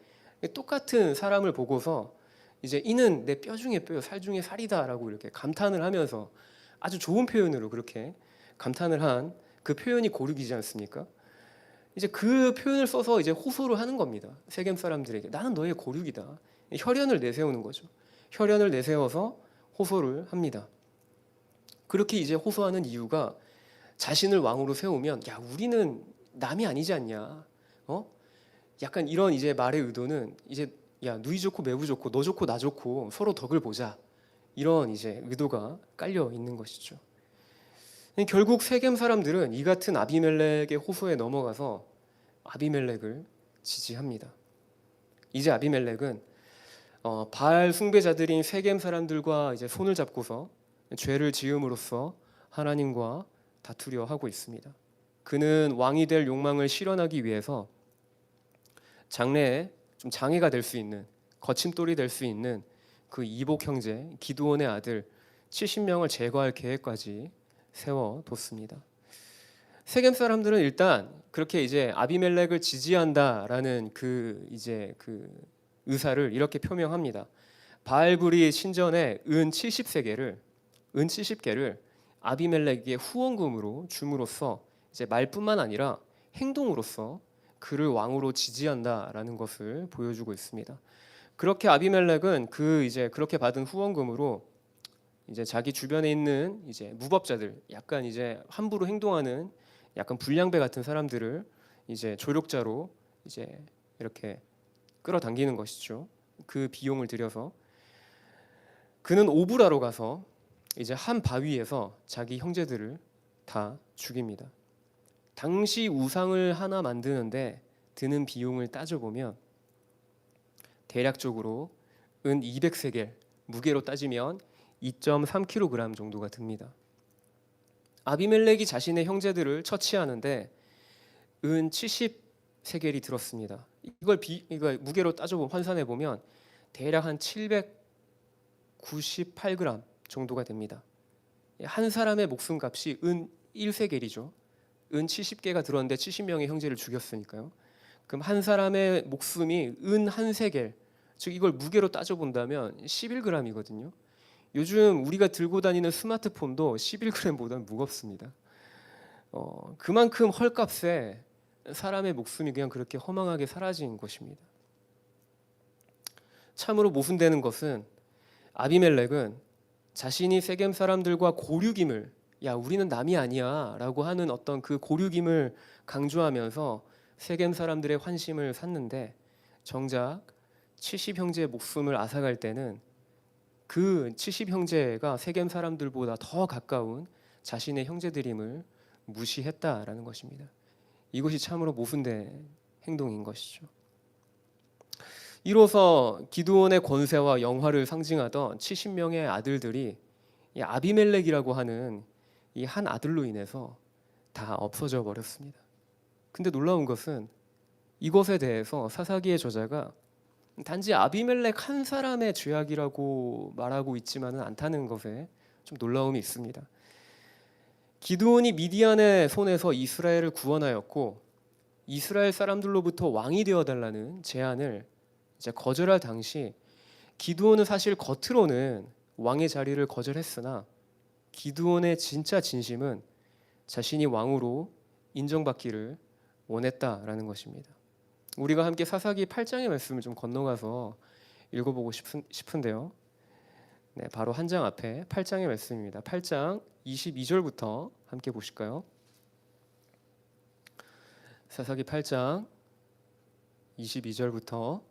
똑같은 사람을 보고서 이제 이는 내 뼈 중에 뼈요 살 중에 살이다라고 이렇게 감탄을 하면서 아주 좋은 표현으로 그렇게 감탄을 한 그 표현이 고륙이지 않습니까? 이제 그 표현을 써서 이제 호소를 하는 겁니다. 세겜 사람들에게 나는 너의 고륙이다. 혈연을 내세우는 거죠. 혈연을 내세워서 호소를 합니다. 그렇게 이제 호소하는 이유가 자신을 왕으로 세우면 야 우리는 남이 아니지 않냐, 약간 이런 이제 말의 의도는 이제 야 누이 좋고 매부 좋고 너 좋고 나 좋고 서로 덕을 보자, 이런 이제 의도가 깔려 있는 것이죠. 결국 세겜 사람들은 이 같은 아비멜렉의 호소에 넘어가서 아비멜렉을 지지합니다. 이제 아비멜렉은 바알 숭배자들인 세겜 사람들과 이제 손을 잡고서 죄를 지음으로써 하나님과 다투려 하고 있습니다. 그는 왕이 될 욕망을 실현하기 위해서 장래에 좀 장애가 될 수 있는, 거침돌이 될 수 있는 그 이복 형제 기드온의 아들 70명을 제거할 계획까지 세워뒀습니다. 세겜 사람들은 일단 그렇게 이제 아비멜렉을 지지한다라는 그 의사를 이렇게 표명합니다. 바알불이 신전에 은 70개를 아비멜렉에게 후원금으로 줌으로써 이제 말뿐만 아니라 행동으로써 그를 왕으로 지지한다라는 것을 보여주고 있습니다. 그렇게 아비멜렉은 그렇게 받은 후원금으로 이제 자기 주변에 있는 이제 무법자들, 약간 이제 함부로 행동하는 약간 불량배 같은 사람들을 이제 조력자로 이제 이렇게 끌어당기는 것이죠. 그 비용을 들여서 그는 오브라로 가서 이제 한 바위에서 자기 형제들을 다 죽입니다. 당시 우상을 하나 만드는데 드는 비용을 따져보면 대략적으로 은 200세겔, 무게로 따지면 2.3kg 정도가 듭니다. 아비멜렉이 자신의 형제들을 처치하는데 은 70세겔이 들었습니다. 이걸 무게로 따져보면 환산해 보면 대략 한 798g 정도가 됩니다. 한 사람의 목숨값이 은 1세겔이죠. 은 70개가 들었는데 70명의 형제를 죽였으니까요. 그럼 한 사람의 목숨이 은 한 세겔, 즉 이걸 무게로 따져본다면 11g이거든요. 요즘 우리가 들고 다니는 스마트폰도 11g보다 무겁습니다. 그만큼 헐값에 사람의 목숨이 그냥 그렇게 허망하게 사라진 것입니다. 참으로 모순되는 것은 아비멜렉은 자신이 세겜 사람들과 고륙임을, 야 우리는 남이 아니야라고 하는 어떤 그 고륙임을 강조하면서 세겜 사람들의 환심을 샀는데, 정작 70형제의 목숨을 앗아갈 때는 그 70형제가 세겜 사람들보다 더 가까운 자신의 형제들임을 무시했다라는 것입니다. 이것이 참으로 모순된 행동인 것이죠. 이로써 기드온의 권세와 영화를 상징하던 70명의 아들들이 이 아비멜렉이라고 하는 이 한 아들로 인해서 다 없어져 버렸습니다. 근데 놀라운 것은 이것에 대해서 사사기의 저자가 단지 아비멜렉 한 사람의 죄악이라고 말하고 있지만은 않다는 것에 좀 놀라움이 있습니다. 기드온이 미디안의 손에서 이스라엘을 구원하였고 이스라엘 사람들로부터 왕이 되어 달라는 제안을 이제 거절할 당시, 기드온은 사실 겉으로는 왕의 자리를 거절했으나 기드온의 진짜 진심은 자신이 왕으로 인정받기를 원했다라는 것입니다. 우리가 함께 사사기 8장의 말씀을 좀 건너가서 읽어보고 싶은데요. 네, 바로 한 장 앞에 8장의 말씀입니다. 8장 22절부터 함께 보실까요? 사사기 8장 22절부터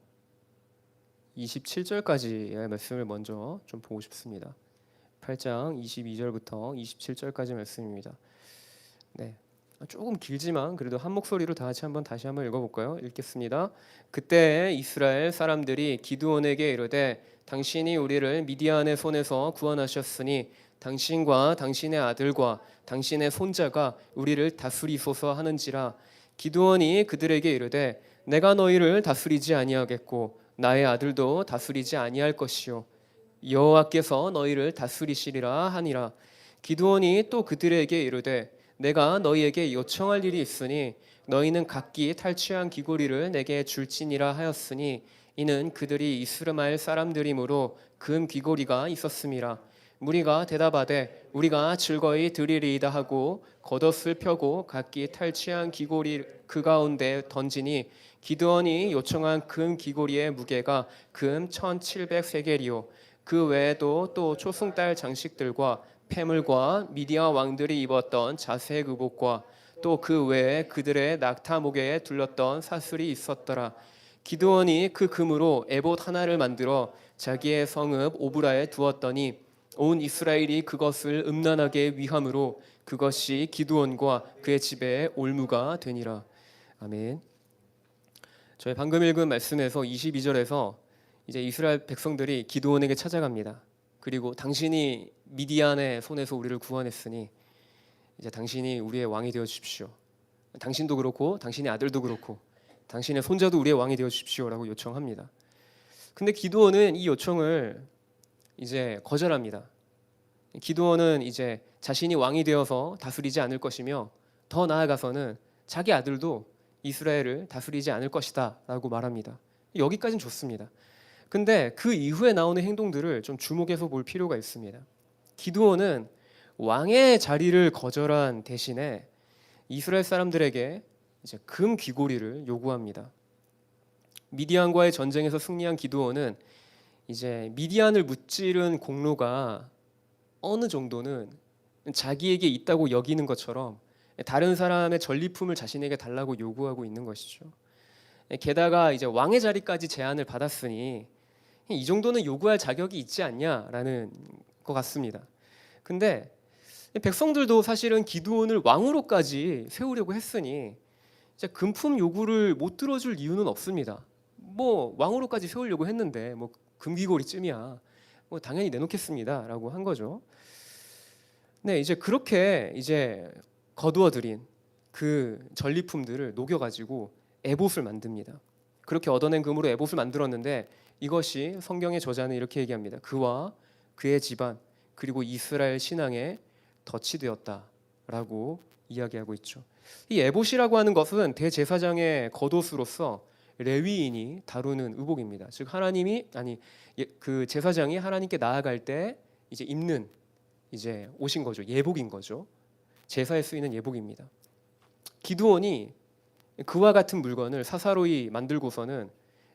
27절까지의 말씀을 먼저 좀 보고 싶습니다. 8장 22절부터 27절까지 말씀입니다. 네, 조금 길지만 그래도 한 목소리로 다시 한번 읽어볼까요? 읽겠습니다. 그때 이스라엘 사람들이 기드온에게 이르되 당신이 우리를 미디안의 손에서 구원하셨으니 당신과 당신의 아들과 당신의 손자가 우리를 다스리소서 하는지라. 기드온이 그들에게 이르되 내가 너희를 다스리지 아니하겠고 나의 아들도 다스리지 아니할 것이요 여호와께서 너희를 다스리시리라 하니라. 기드온이 또 그들에게 이르되 내가 너희에게 요청할 일이 있으니 너희는 각기 탈취한 귀고리를 내게 줄지니라 하였으니 이는 그들이 이스라엘 사람들이므로 금 귀고리가 있었음이라. 무리가 대답하되 우리가 즐거이 드리리이다 하고 겉옷을 펴고 각기 탈취한 귀고리 그 가운데 던지니 기드온이 요청한 금 귀고리의 무게가 금 1700세겔이요 그 외에도 또 초승달 장식들과 폐물과 미디안 왕들이 입었던 자색 의복과 또 그 외에 그들의 낙타 목에 둘렀던 사슬이 있었더라. 기드온이 그 금으로 에봇 하나를 만들어 자기의 성읍 오브라에 두었더니 온 이스라엘이 그것을 음란하게 위함으로 그것이 기드온과 그의 집에 올무가 되니라. 아멘. 저희 방금 읽은 말씀에서 22절에서 이제 이스라엘 백성들이 기드온에게 찾아갑니다. 그리고 당신이 미디안의 손에서 우리를 구원했으니 이제 당신이 우리의 왕이 되어 주십시오. 당신도 그렇고 당신의 아들도 그렇고 당신의 손자도 우리의 왕이 되어 주십시오라고 요청합니다. 근데 기드온은 이 요청을 이제 거절합니다. 기드온은 이제 자신이 왕이 되어서 다스리지 않을 것이며 더 나아가서는 자기 아들도 이스라엘을 다스리지 않을 것이다라고 말합니다. 여기까지는 좋습니다. 근데 그 이후에 나오는 행동들을 좀 주목해서 볼 필요가 있습니다. 기드온은 왕의 자리를 거절한 대신에 이스라엘 사람들에게 이제 금 귀고리를 요구합니다. 미디안과의 전쟁에서 승리한 기드온은 이제 미디안을 무찌른 공로가 어느 정도는 자기에게 있다고 여기는 것처럼 다른 사람의 전리품을 자신에게 달라고 요구하고 있는 것이죠. 게다가 이제 왕의 자리까지 제안을 받았으니 이 정도는 요구할 자격이 있지 않냐라는 것 같습니다. 근데 백성들도 사실은 기드온을 왕으로까지 세우려고 했으니 이제 금품 요구를 못 들어줄 이유는 없습니다. 뭐 왕으로까지 세우려고 했는데 뭐 금귀고리쯤이야 뭐 당연히 내놓겠습니다라고 한 거죠. 네, 이제 그렇게 이제 거두어들인 그 전리품들을 녹여가지고 에봇을 만듭니다. 그렇게 얻어낸 금으로 에봇을 만들었는데 이것이 성경의 저자는 이렇게 얘기합니다. 그와 그의 집안 그리고 이스라엘 신앙에 덫이 되었다라고 이야기하고 있죠. 이 에봇이라고 하는 것은 대제사장의 겉옷으로서 레위인이 다루는 의복입니다. 즉 그 제사장이 하나님께 나아갈 때 이제 입는 이제 옷인 거죠. 예복인 거죠. 제사에 쓰이는 예복입니다. 기드온이 그와 같은 물건을 사사로이 만들고서는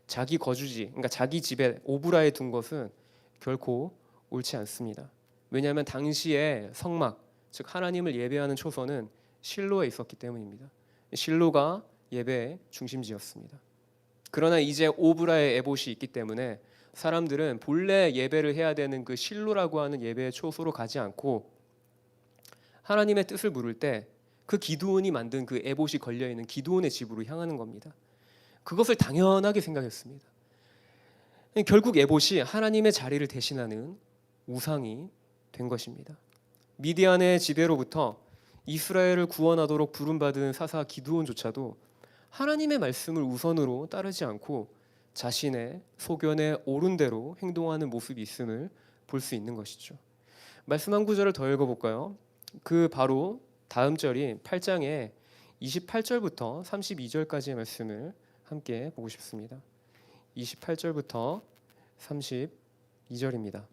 자기 거주지, 그러니까 자기 집에 오브라에 둔 것은 결코 옳지 않습니다. 왜냐하면 당시에 성막, 즉 하나님을 예배하는 초소는 실로에 있었기 때문입니다. 실로가 예배의 중심지였습니다. 그러나 이제 오브라의 에봇이 있기 때문에 사람들은 본래 예배를 해야 되는 그 실로라고 하는 예배의 초소로 가지 않고 하나님의 뜻을 물을 때 그 기드온이 만든 그 에봇이 걸려 있는 기드온의 집으로 향하는 겁니다. 그것을 당연하게 생각했습니다. 결국 에봇이 하나님의 자리를 대신하는 우상이 된 것입니다. 미디안의 지배로부터 이스라엘을 구원하도록 부름받은 사사 기드온조차도 하나님의 말씀을 우선으로 따르지 않고 자신의 소견에 옳은 대로 행동하는 모습이 있음을 볼 수 있는 것이죠. 말씀 한 구절을 더 읽어볼까요? 그 바로 다음 절인 8장의 28절부터 32절까지의 말씀을 함께 보고 싶습니다. 28절부터 32절입니다.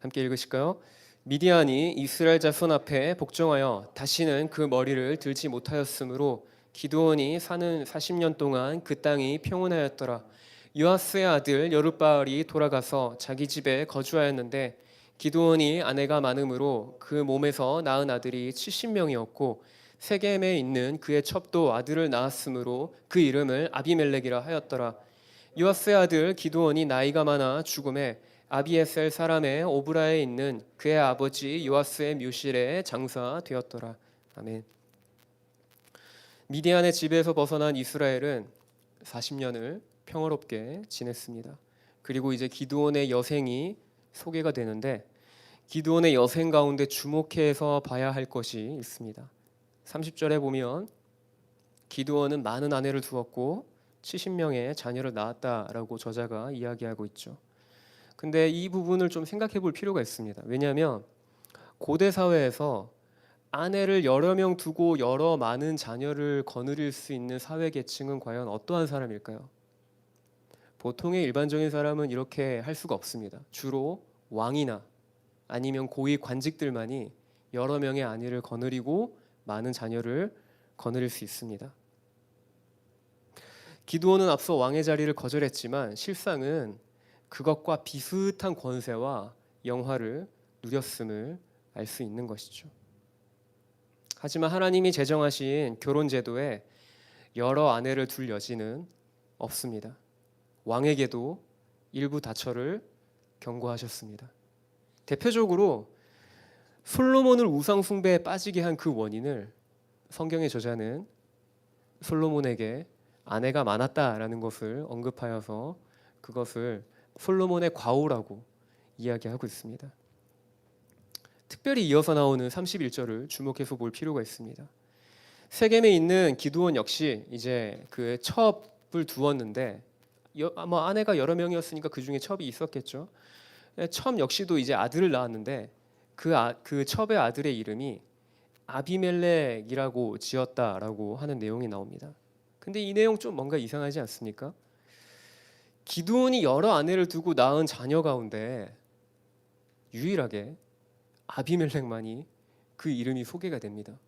함께 읽으실까요? 미디안이 이스라엘 자손 앞에 복종하여 다시는 그 머리를 들지 못하였으므로 기드온이 사는 40년 동안 그 땅이 평온하였더라. 요아스의 아들 여룻바알이 돌아가서 자기 집에 거주하였는데 기드온이 아내가 많음으로 그 몸에서 낳은 아들이 70명이었고 세겜에 있는 그의 첩도 아들을 낳았으므로 그 이름을 아비멜렉이라 하였더라. 요아스의 아들 기드온이 나이가 많아 죽음에 아비에셀 사람의 오브라에 있는 그의 아버지 요아스의 묘실에 장사되었더라. 아멘. 미디안의 지배에서 벗어난 이스라엘은 40년을 평화롭게 지냈습니다. 그리고 이제 기드온의 여생이 소개가 되는데 기드온의 여생 가운데 주목해서 봐야 할 것이 있습니다. 30절에 보면 기드온은 많은 아내를 두었고 70명의 자녀를 낳았다라고 저자가 이야기하고 있죠. 근데 이 부분을 좀 생각해 볼 필요가 있습니다. 왜냐하면 고대 사회에서 아내를 여러 명 두고 여러 많은 자녀를 거느릴 수 있는 사회 계층은 과연 어떠한 사람일까요? 보통의 일반적인 사람은 이렇게 할 수가 없습니다. 주로 왕이나 아니면 고위 관직들만이 여러 명의 아내를 거느리고 많은 자녀를 거느릴 수 있습니다. 기드온은 앞서 왕의 자리를 거절했지만 실상은 그것과 비슷한 권세와 영화를 누렸음을 알 수 있는 것이죠. 하지만 하나님이 제정하신 결혼 제도에 여러 아내를 둘 여지는 없습니다. 왕에게도 일부 다처를 경고하셨습니다. 대표적으로 솔로몬을 우상 숭배에 빠지게 한 그 원인을 성경의 저자는 솔로몬에게 아내가 많았다라는 것을 언급하여서 그것을 솔로몬의 과오라고 이야기하고 있습니다. 특별히 이어서 나오는 31절을 주목해서 볼 필요가 있습니다. 세겜에 있는 기드온 역시 이제 그 첩을 두었는데 아마 아내가 여러 명이었으니까 그 중에 첩이 있었겠죠. 첩 역시도 이제 아들을 낳았는데 그 첩의 아들의 이름이 아비멜렉이라고 지었다라고 하는 내용이 나옵니다. 근데 이 내용 좀 뭔가 이상하지 않습니까? 기드온이 여러 아내를 두고 낳은 자녀 가운데 유일하게 아비멜렉만이 그 이름이 소개가 됩니다.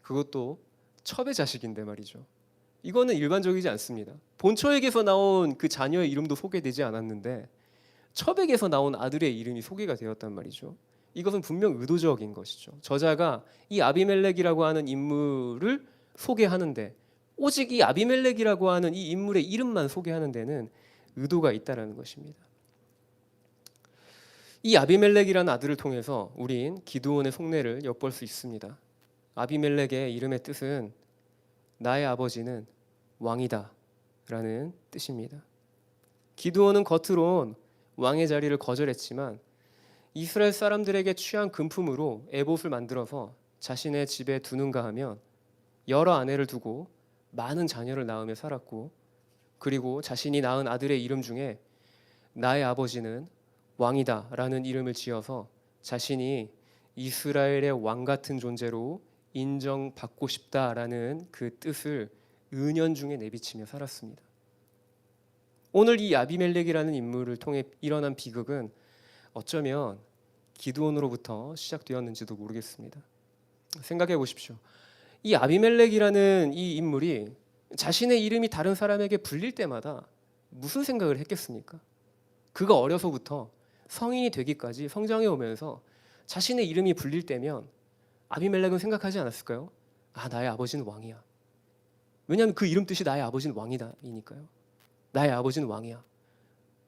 그것도 첩의 자식인데 말이죠. 이거는 일반적이지 않습니다. 본처에게서 나온 그 자녀의 이름도 소개되지 않았는데 첩에게서 나온 아들의 이름이 소개가 되었단 말이죠. 이것은 분명 의도적인 것이죠. 저자가 이 아비멜렉이라고 하는 인물을 소개하는데 오직 이 아비멜렉이라고 하는 이 인물의 이름만 소개하는 데는 의도가 있다라는 것입니다. 이 아비멜렉이라는 아들을 통해서 우린 기드온의 속내를 엿볼 수 있습니다. 아비멜렉의 이름의 뜻은 나의 아버지는 왕이다 라는 뜻입니다. 기드온은 겉으론 왕의 자리를 거절했지만 이스라엘 사람들에게 취한 금품으로 에봇을 만들어서 자신의 집에 두는가 하면 여러 아내를 두고 많은 자녀를 낳으며 살았고 그리고 자신이 낳은 아들의 이름 중에 나의 아버지는 왕이다라는 이름을 지어서 자신이 이스라엘의 왕 같은 존재로 인정받고 싶다라는 그 뜻을 은연중에 내비치며 살았습니다. 오늘 이 아비멜렉이라는 인물을 통해 일어난 비극은 어쩌면 기드온으로부터 시작되었는지도 모르겠습니다. 생각해 보십시오. 이 아비멜렉이라는 이 인물이 자신의 이름이 다른 사람에게 불릴 때마다 무슨 생각을 했겠습니까? 그가 어려서부터 성인이 되기까지 성장해 오면서 자신의 이름이 불릴 때면 아비멜렉은 생각하지 않았을까요? 아, 나의 아버지는 왕이야. 왜냐하면 그 이름 뜻이 나의 아버지는 왕이다이니까요. 나의 아버지는 왕이야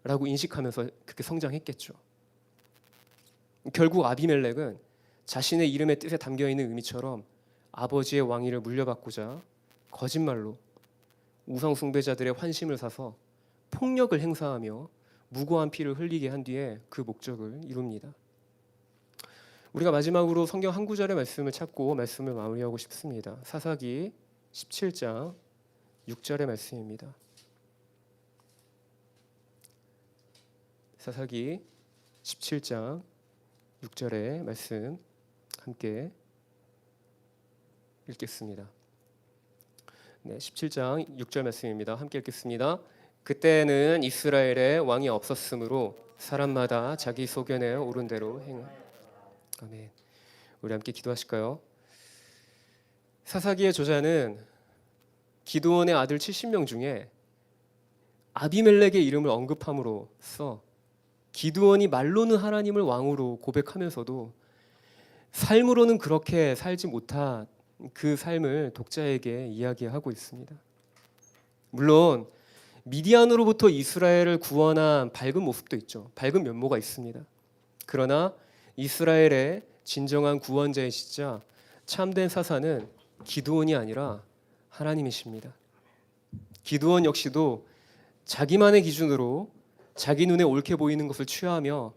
라고 인식하면서 그렇게 성장했겠죠. 결국 아비멜렉은 자신의 이름의 뜻에 담겨있는 의미처럼 아버지의 왕위를 물려받고자 거짓말로 우상 숭배자들의 환심을 사서 폭력을 행사하며 무고한 피를 흘리게 한 뒤에 그 목적을 이룹니다. 우리가 마지막으로 성경 한 구절의 말씀을 찾고 말씀을 마무리하고 싶습니다. 사사기 17장 6절의 말씀입니다. 사사기 17장 6절의 말씀 함께 읽겠습니다. 네, 17장 6절 말씀입니다. 함께 읽겠습니다. 그때는 이스라엘에 왕이 없었으므로 사람마다 자기 소견에 오른 대로 행하. 아멘. 우리 함께 기도하실까요? 사사기의 저자는 기드온의 아들 70명 중에 아비멜렉의 이름을 언급함으로써 기드온이 말로는 하나님을 왕으로 고백하면서도 삶으로는 그렇게 살지 못한 그 삶을 독자에게 이야기하고 있습니다. 물론 미디안으로부터 이스라엘을 구원한 밝은 모습도 있죠. 밝은 면모가 있습니다. 그러나 이스라엘의 진정한 구원자이시자 참된 사사는 기드온이 아니라 하나님이십니다. 기드온 역시도 자기만의 기준으로 자기 눈에 옳게 보이는 것을 취하며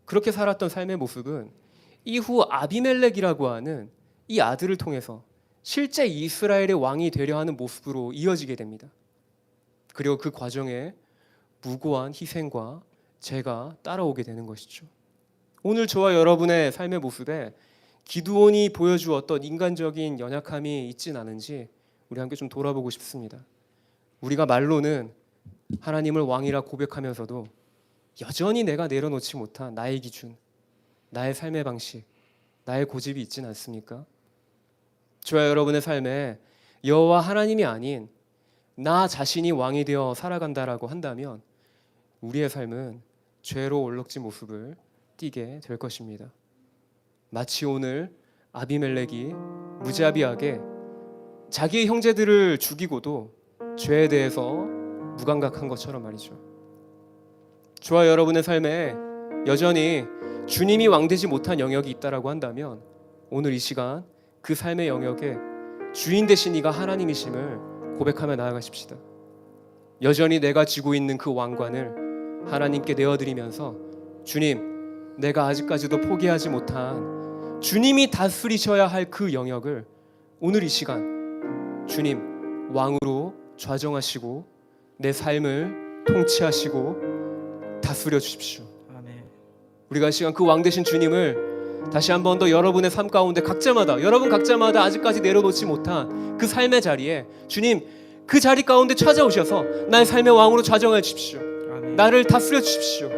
그렇게 살았던 삶의 모습은 이후 아비멜렉이라고 하는 이 아들을 통해서 실제 이스라엘의 왕이 되려 하는 모습으로 이어지게 됩니다. 그리고 그 과정에 무고한 희생과 죄가 따라오게 되는 것이죠. 오늘 저와 여러분의 삶의 모습에 기드온이 보여주었던 인간적인 연약함이 있진 않은지 우리 함께 좀 돌아보고 싶습니다. 우리가 말로는 하나님을 왕이라 고백하면서도 여전히 내가 내려놓지 못한 나의 기준, 나의 삶의 방식, 나의 고집이 있진 않습니까? 저와 여러분의 삶에 여호와 하나님이 아닌 나 자신이 왕이 되어 살아간다라고 한다면 우리의 삶은 죄로 얼룩진 모습을 띠게 될 것입니다. 마치 오늘 아비멜렉이 무자비하게 자기의 형제들을 죽이고도 죄에 대해서 무감각한 것처럼 말이죠. 저와 여러분의 삶에 여전히 주님이 왕되지 못한 영역이 있다라고 한다면 오늘 이 시간 그 삶의 영역에 주인 되신 이가 하나님이심을 고백하며 나아가십시다. 여전히 내가 쥐고 있는 그 왕관을 하나님께 내어드리면서 주님, 내가 아직까지도 포기하지 못한 주님이 다스리셔야 할 그 영역을 오늘 이 시간 주님 왕으로 좌정하시고 내 삶을 통치하시고 다스려 주십시오. 아멘. 우리가 이 시간 그 왕 되신 주님을 다시 한 번 더 여러분의 삶 가운데 여러분 각자마다 아직까지 내려놓지 못한 그 삶의 자리에 주님 그 자리 가운데 찾아오셔서 나의 삶의 왕으로 좌정해 주십시오. 아멘. 나를 다스려 주십시오.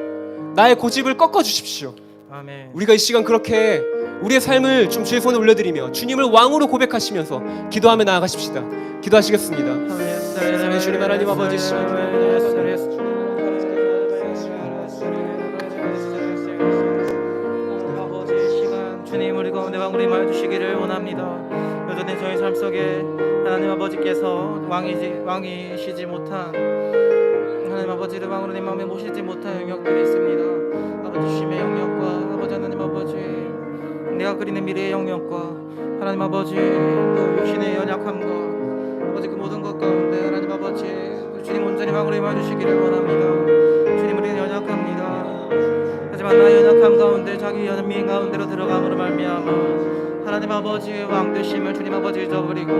나의 고집을 꺾어 주십시오. 아멘. 우리가 이 시간 그렇게 우리의 삶을 좀 주의 손에 올려드리며 주님을 왕으로 고백하시면서 기도하며 나아가십시다. 기도하시겠습니다. 주님 하나님 아버지 주님 우리 가운데 왕으로 임하여 주시기를 원합니다. 여전히 저희 삶 속에 하나님 아버지께서 왕이시지 못한 하나님 아버지를 왕으로 내 마음에 모시지 못한 영역들이 있습니다. 아버지 주님의 영역과 아버지 하나님 아버지 내가 그리는 미래의 영역과 하나님 아버지 또 육신의 연약함과 아버지 그 모든 것 가운데 하나님 아버지 주님 온전히 왕으로 임하여 주시기를 원합니다. 주님 우리는 연약합니다. 하지만 나의 연약함 가운데 자기 연민 가운데로 들어감으로 말미암아 하나님 아버지의 왕 되심을 주님 아버지 잊어버리고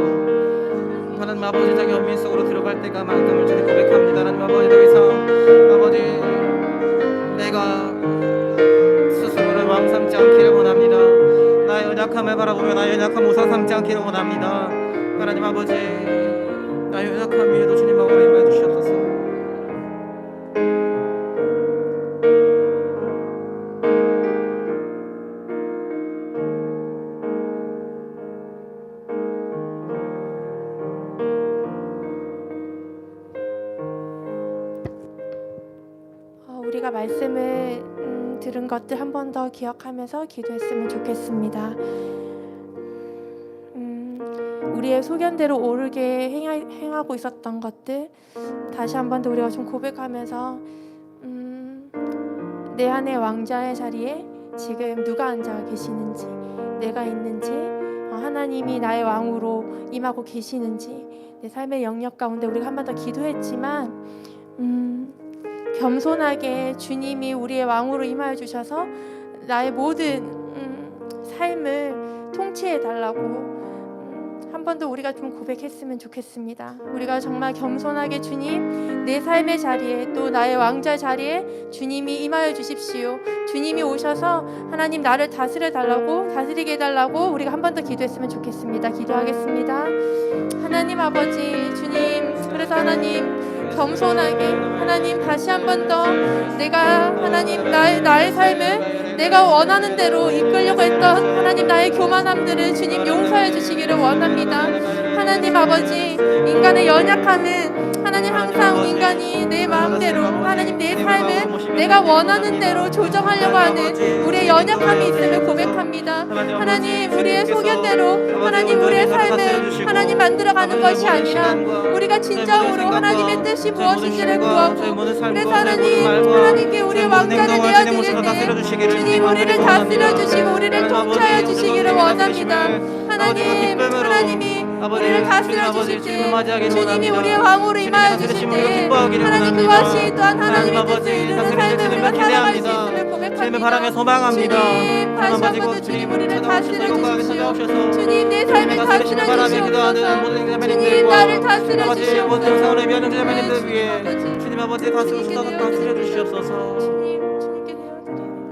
하나님 아버지 자기 연민 속으로 들어갈 때가 만큼을 주님 고백합니다. 하나님 아버지 더 이상 아버지 내가 스스로를 왕 삼지 않기를 원합니다. 나의 연약함을 바라보며 나의 연약함 우상 삼지 않기를 원합니다. 하나님 아버지 나의 연약함 위에도 주님 마음을 임하여 주시옵소서. 우리가 말씀을 들은 것들 한 번 더 기억하면서 기도했으면 좋겠습니다. 우리의 소견대로 옳게 행하고 있었던 것들 다시 한 번 더 우리가 좀 고백하면서 내 안의 왕자의 자리에 지금 누가 앉아 계시는지, 내가 있는지, 하나님이 나의 왕으로 임하고 계시는지, 내 삶의 영역 가운데 우리가 한 번 더 기도했지만 겸손하게 주님이 우리의 왕으로 임하여 주셔서 나의 모든 삶을 통치해 달라고 한 번 더 우리가 좀 고백했으면 좋겠습니다. 우리가 정말 겸손하게 주님, 내 삶의 자리에 또 나의 왕자 자리에 주님이 임하여 주십시오. 주님이 오셔서 하나님 나를 다스려 달라고, 다스리게 해달라고 우리가 한 번 더 기도했으면 좋겠습니다. 기도하겠습니다. 하나님 아버지 주님, 그래서 하나님 겸손하게 하나님 다시 한 번 더 내가 하나님 나의 삶을 내가 원하는 대로 이끌려고 했던 하나님 나의 교만함들을 주님 용서해 주시기를 원합니다. 하나님 아버지 인간의 연약함은 하나님 항상 인간이 내 마음대로 하나님 내 삶을 내가 원하는 대로 조정하려고 하는 우리의 연약함이 있음을 고백합니다. 하나님 우리의 소견대로 하나님 우리의 삶을 하나님 만들어가는 것이 아니라 우리가 진정으로 하나님의 뜻이 무엇인지를 구하고 그래서 하나님께 우리의 왕자를 내어드릴 때 주님 우리를 다스려 주시고 우리를 통치하여 주시기를 원합니다. 하나님이 우리를 다스려 주실 때 주님이 우리의 왕으로 임하여 주실 때 하나님 그것이 또한 하나님의 뜻을 이루는 삶을 우리가 살아갈 수 있음을 고백합니다. 주님의 바람에 소망합니다. 주님 다시 한번 주님 우리를 다스려 주십시오. 주님 내 삶을 다스려 주시옵소서. 주님 나를 다스려 주시옵소서. 주님 아버지 다스려 주시옵소서. 주님께 내어드립니다.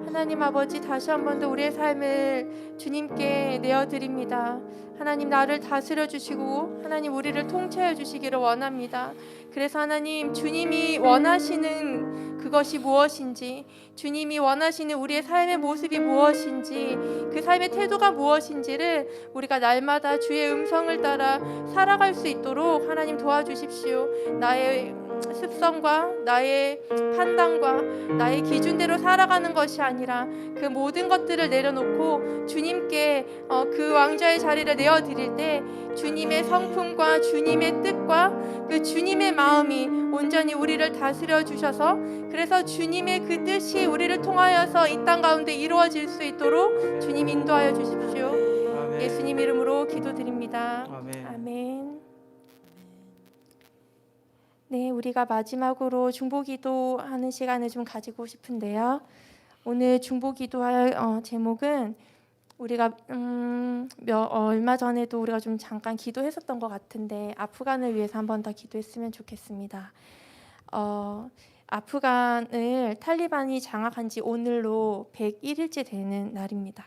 하나님 아버지 다시 한 번 더 우리의 삶을 주님께 내어드립니다. 하나님 나를 다스려 주시고 하나님 우리를 통치하여 주시기를 원합니다. 그래서 하나님 주님이 원하시는 그것이 무엇인지, 주님이 원하시는 우리의 삶의 모습이 무엇인지, 그 삶의 태도가 무엇인지를 우리가 날마다 주의 음성을 따라 살아갈 수 있도록 하나님 도와주십시오. 나의 습성과 나의 판단과 나의 기준대로 살아가는 것이 아니라 그 모든 것들을 내려놓고 주님께 그 왕자의 자리를 내어드릴 때 주님의 성품과 주님의 뜻과 그 주님의 마음이 온전히 우리를 다스려 주셔서 그래서 주님의 그 뜻이 우리를 통하여서 이 땅 가운데 이루어질 수 있도록 주님 인도하여 주십시오. 아멘. 예수님 이름으로 기도드립니다. 아멘. 아멘. 네, 우리가 마지막으로 중보기도 하는 시간을 좀 가지고 싶은데요. 오늘 중보기도할 제목은 우리가 얼마 전에도 우리가 좀 잠깐 기도했었던 것 같은데 아프간을 위해서 한 번 더 기도했으면 좋겠습니다. 아프간을 탈리반이 장악한 지 오늘로 101일째 되는 날입니다.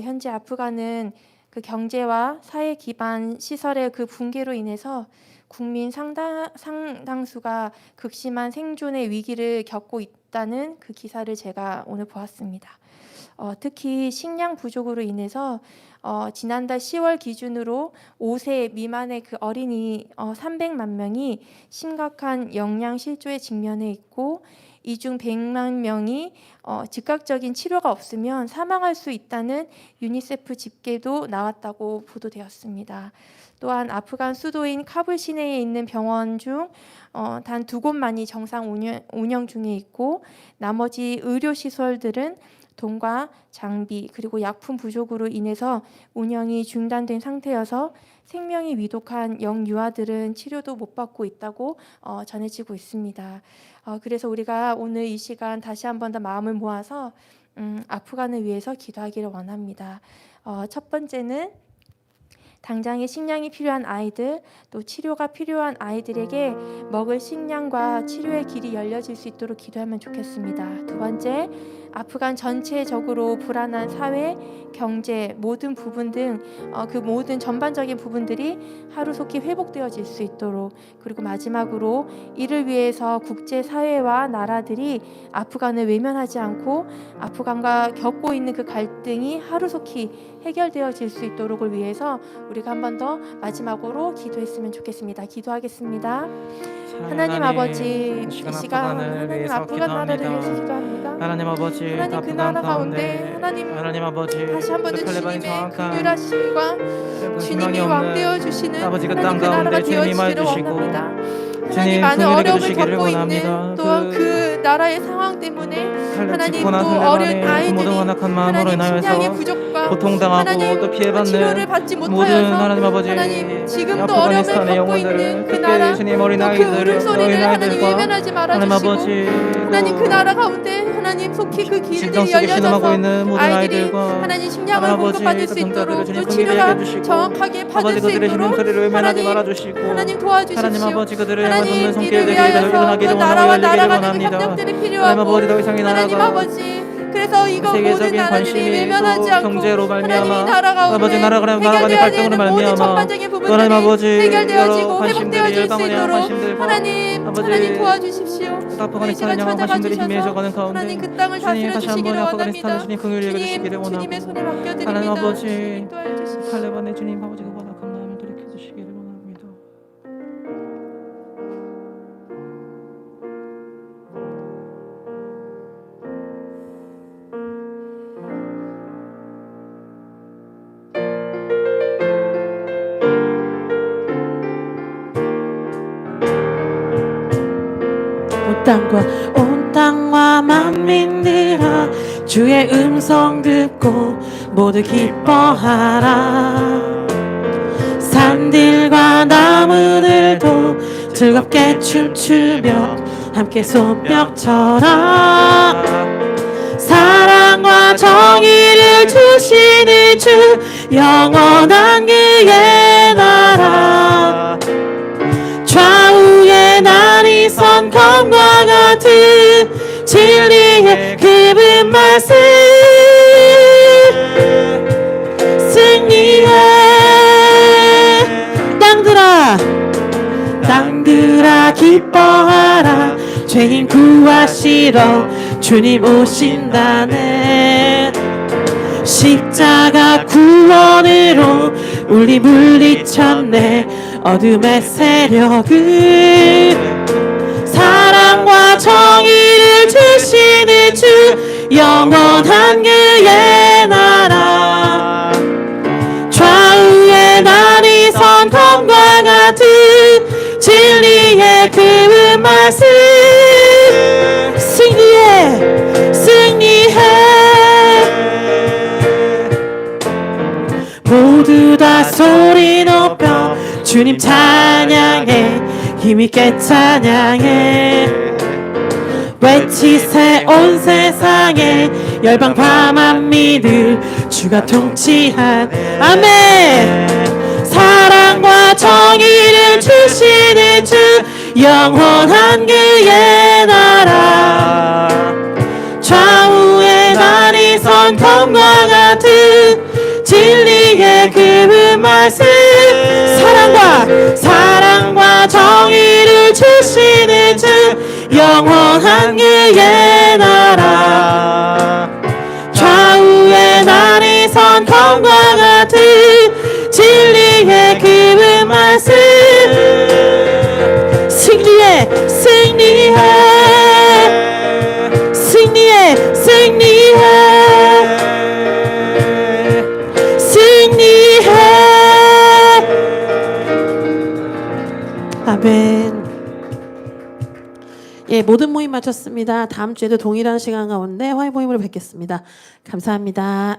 현재 아프간은 그 경제와 사회 기반 시설의 그 붕괴로 인해서 국민 상당수가 극심한 생존의 위기를 겪고 있다는 그 기사를 제가 오늘 보았습니다. 특히 식량 부족으로 인해서 지난달 10월 기준으로 5세 미만의 그 어린이 300만 명이 심각한 영양 실조에 직면해 있고 이 중 100만 명이 즉각적인 치료가 없으면 사망할 수 있다는 유니세프 집계도 나왔다고 보도되었습니다. 또한 아프간 수도인 카불 시내에 있는 병원 중 단 2곳만이 정상 운영 중에 있고 나머지 의료시설들은 돈과 장비 그리고 약품 부족으로 인해서 운영이 중단된 상태여서 생명이 위독한 영유아들은 치료도 못 받고 있다고 전해지고 있습니다. 그래서 우리가 오늘 이 시간 다시 한 번 더 마음을 모아서 아프간을 위해서 기도하기를 원합니다. 첫 번째는 당장의 식량이 필요한 아이들, 또 치료가 필요한 아이들에게 먹을 식량과 치료의 길이 열려질 수 있도록 기도하면 좋겠습니다. 두 번째, 아프간 전체적으로 불안한 사회, 경제, 모든 부분 등 그 모든 전반적인 부분들이 하루속히 회복되어질 수 있도록, 그리고 마지막으로 이를 위해서 국제사회와 나라들이 아프간을 외면하지 않고 아프간과 겪고 있는 그 갈등이 하루속히 해결되어질 수 있도록을 위해서 우리가 한 번 더 마지막으로 기도했으면 좋겠습니다. 기도하겠습니다. 하나님 아버지, 이 시간 하나님 아프간 나라를 위해서 기도합니다. 하나님 아버지, 하나님 그 나라 가운데 하나님 아버지, 다시 한 번은 칼레반이 주님의 정확한 긍휼하심과 주님이 왕되어 주시는 아버지 그 하나님 땅 그 나라가 가운데 주님이 되어지기를 임하여주시고 원합니다. 주님 하나님 많은 긍휼히 어려움을 여겨주시기를 겪고 원합니다. 있는 또한 그 나라의 상황 때문에 하나님 또 집고나 어린 칼레반의 그 아이들이 모든 완악한 마음으로 하나님 식량의 인하여서 부족과 고통당하고 하나님 또 피해받는 치료를 받지 모든 못하여서 하나님 아버지 하나님 지금도 아프가니스탄의 어려움을 겪고 영혼들을 있는 그 특별히 나라, 주님 어린 또 그 아이들, 울음소리를 어린 하나님 아이들과 외면하지 하나님 말아주시고 아버지 하나님 그 나라 가운데 하나님 속히 그 질병 길들이 속에 신음하고 열려져서 있는 모든 아이들이 아이들과 하나님 식량을 아버지 공급받을 수 그 병자들을 있도록 주님 또 긍휼히 치료가 여겨주시고 정확하게 받을 아버지 수 그들의 있도록 신음소리를 외면하지 하나님 말아주시고 하나님 도와주십시오. 하나님 아버지 그들의 하나님 눈물 이를 손길들이 위하여서 그 일어나기를 나라와 원하고 열리기를 날아가는 그 원합니다. 협력들이 하나님 필요하고 아버지 더 이상의 하나님 나라가 아버지 그래서 이거 모든 세계적인 나라들이 관심이 외면하지 또 않고 경제로 하나님 이 말미암아 나라 가운데 아버지 나라 간의 해결되어야 갈등으로 되는 모든 말미암아 전반적인 부분들이 하나님 아버지 해결되어지고 여러 관심들이 회복되어질 수 일방의 있도록 관심들과 하나님 아버지 하나님 도와주십시오. 아프가니스탄의 영혼 찾아가 관심들이 주셔서 희미해져가는 가운데 하나님 그 땅을 주님 다스려 다시 한번 주시기를 아프가니스탄을 원합니다. 주님 긍휼히 여겨주시기를 원하고 주님의 손에 맡겨드립니다. 하나님 아버지 주님 도와주십시오. 칼레반의 주님 아버지가 완악한 마음을 돌이켜주시기를 원합니다. 온 땅과 만민들아 주의 음성 듣고 모두 기뻐하라. 산들과 나무들도 즐겁게 춤추며 함께 손뼉쳐라. 사랑과 정의를 주시는 주 영원한 그의 나라. 좌우에 날이 선 검과 같은 진리의 그분 말씀 승리해. 땅들아 기뻐하라. 죄인 구하시러 주님 오신다네. 십자가 구원으로 우리 물리쳤네 어둠의 세력을. 사랑과 정의를 주시는 주 영원한 그의 나라. 좌우에 날이 선 검과 같은 진리의 그 말씀 승리해. 모두 다 소리 높여 주님 찬양해. 힘있게 찬양해. 외치세 온 세상에 열방 밤한 믿을 주가 통치한 아멘. 사랑과 정의를 주시는 주 영원한 그의 나라. 좌우에 날이 선 검과 같은 진리의 그 말씀 사랑과 정의를 주시는 주 영원한 그의 나라. 좌우에 날이 선 검과 같은 진리의 그 말씀 승리해. 아멘. 예, 모든 모임 마쳤습니다. 다음 주에도 동일한 시간 가운데 화해 모임으로 뵙겠습니다. 감사합니다.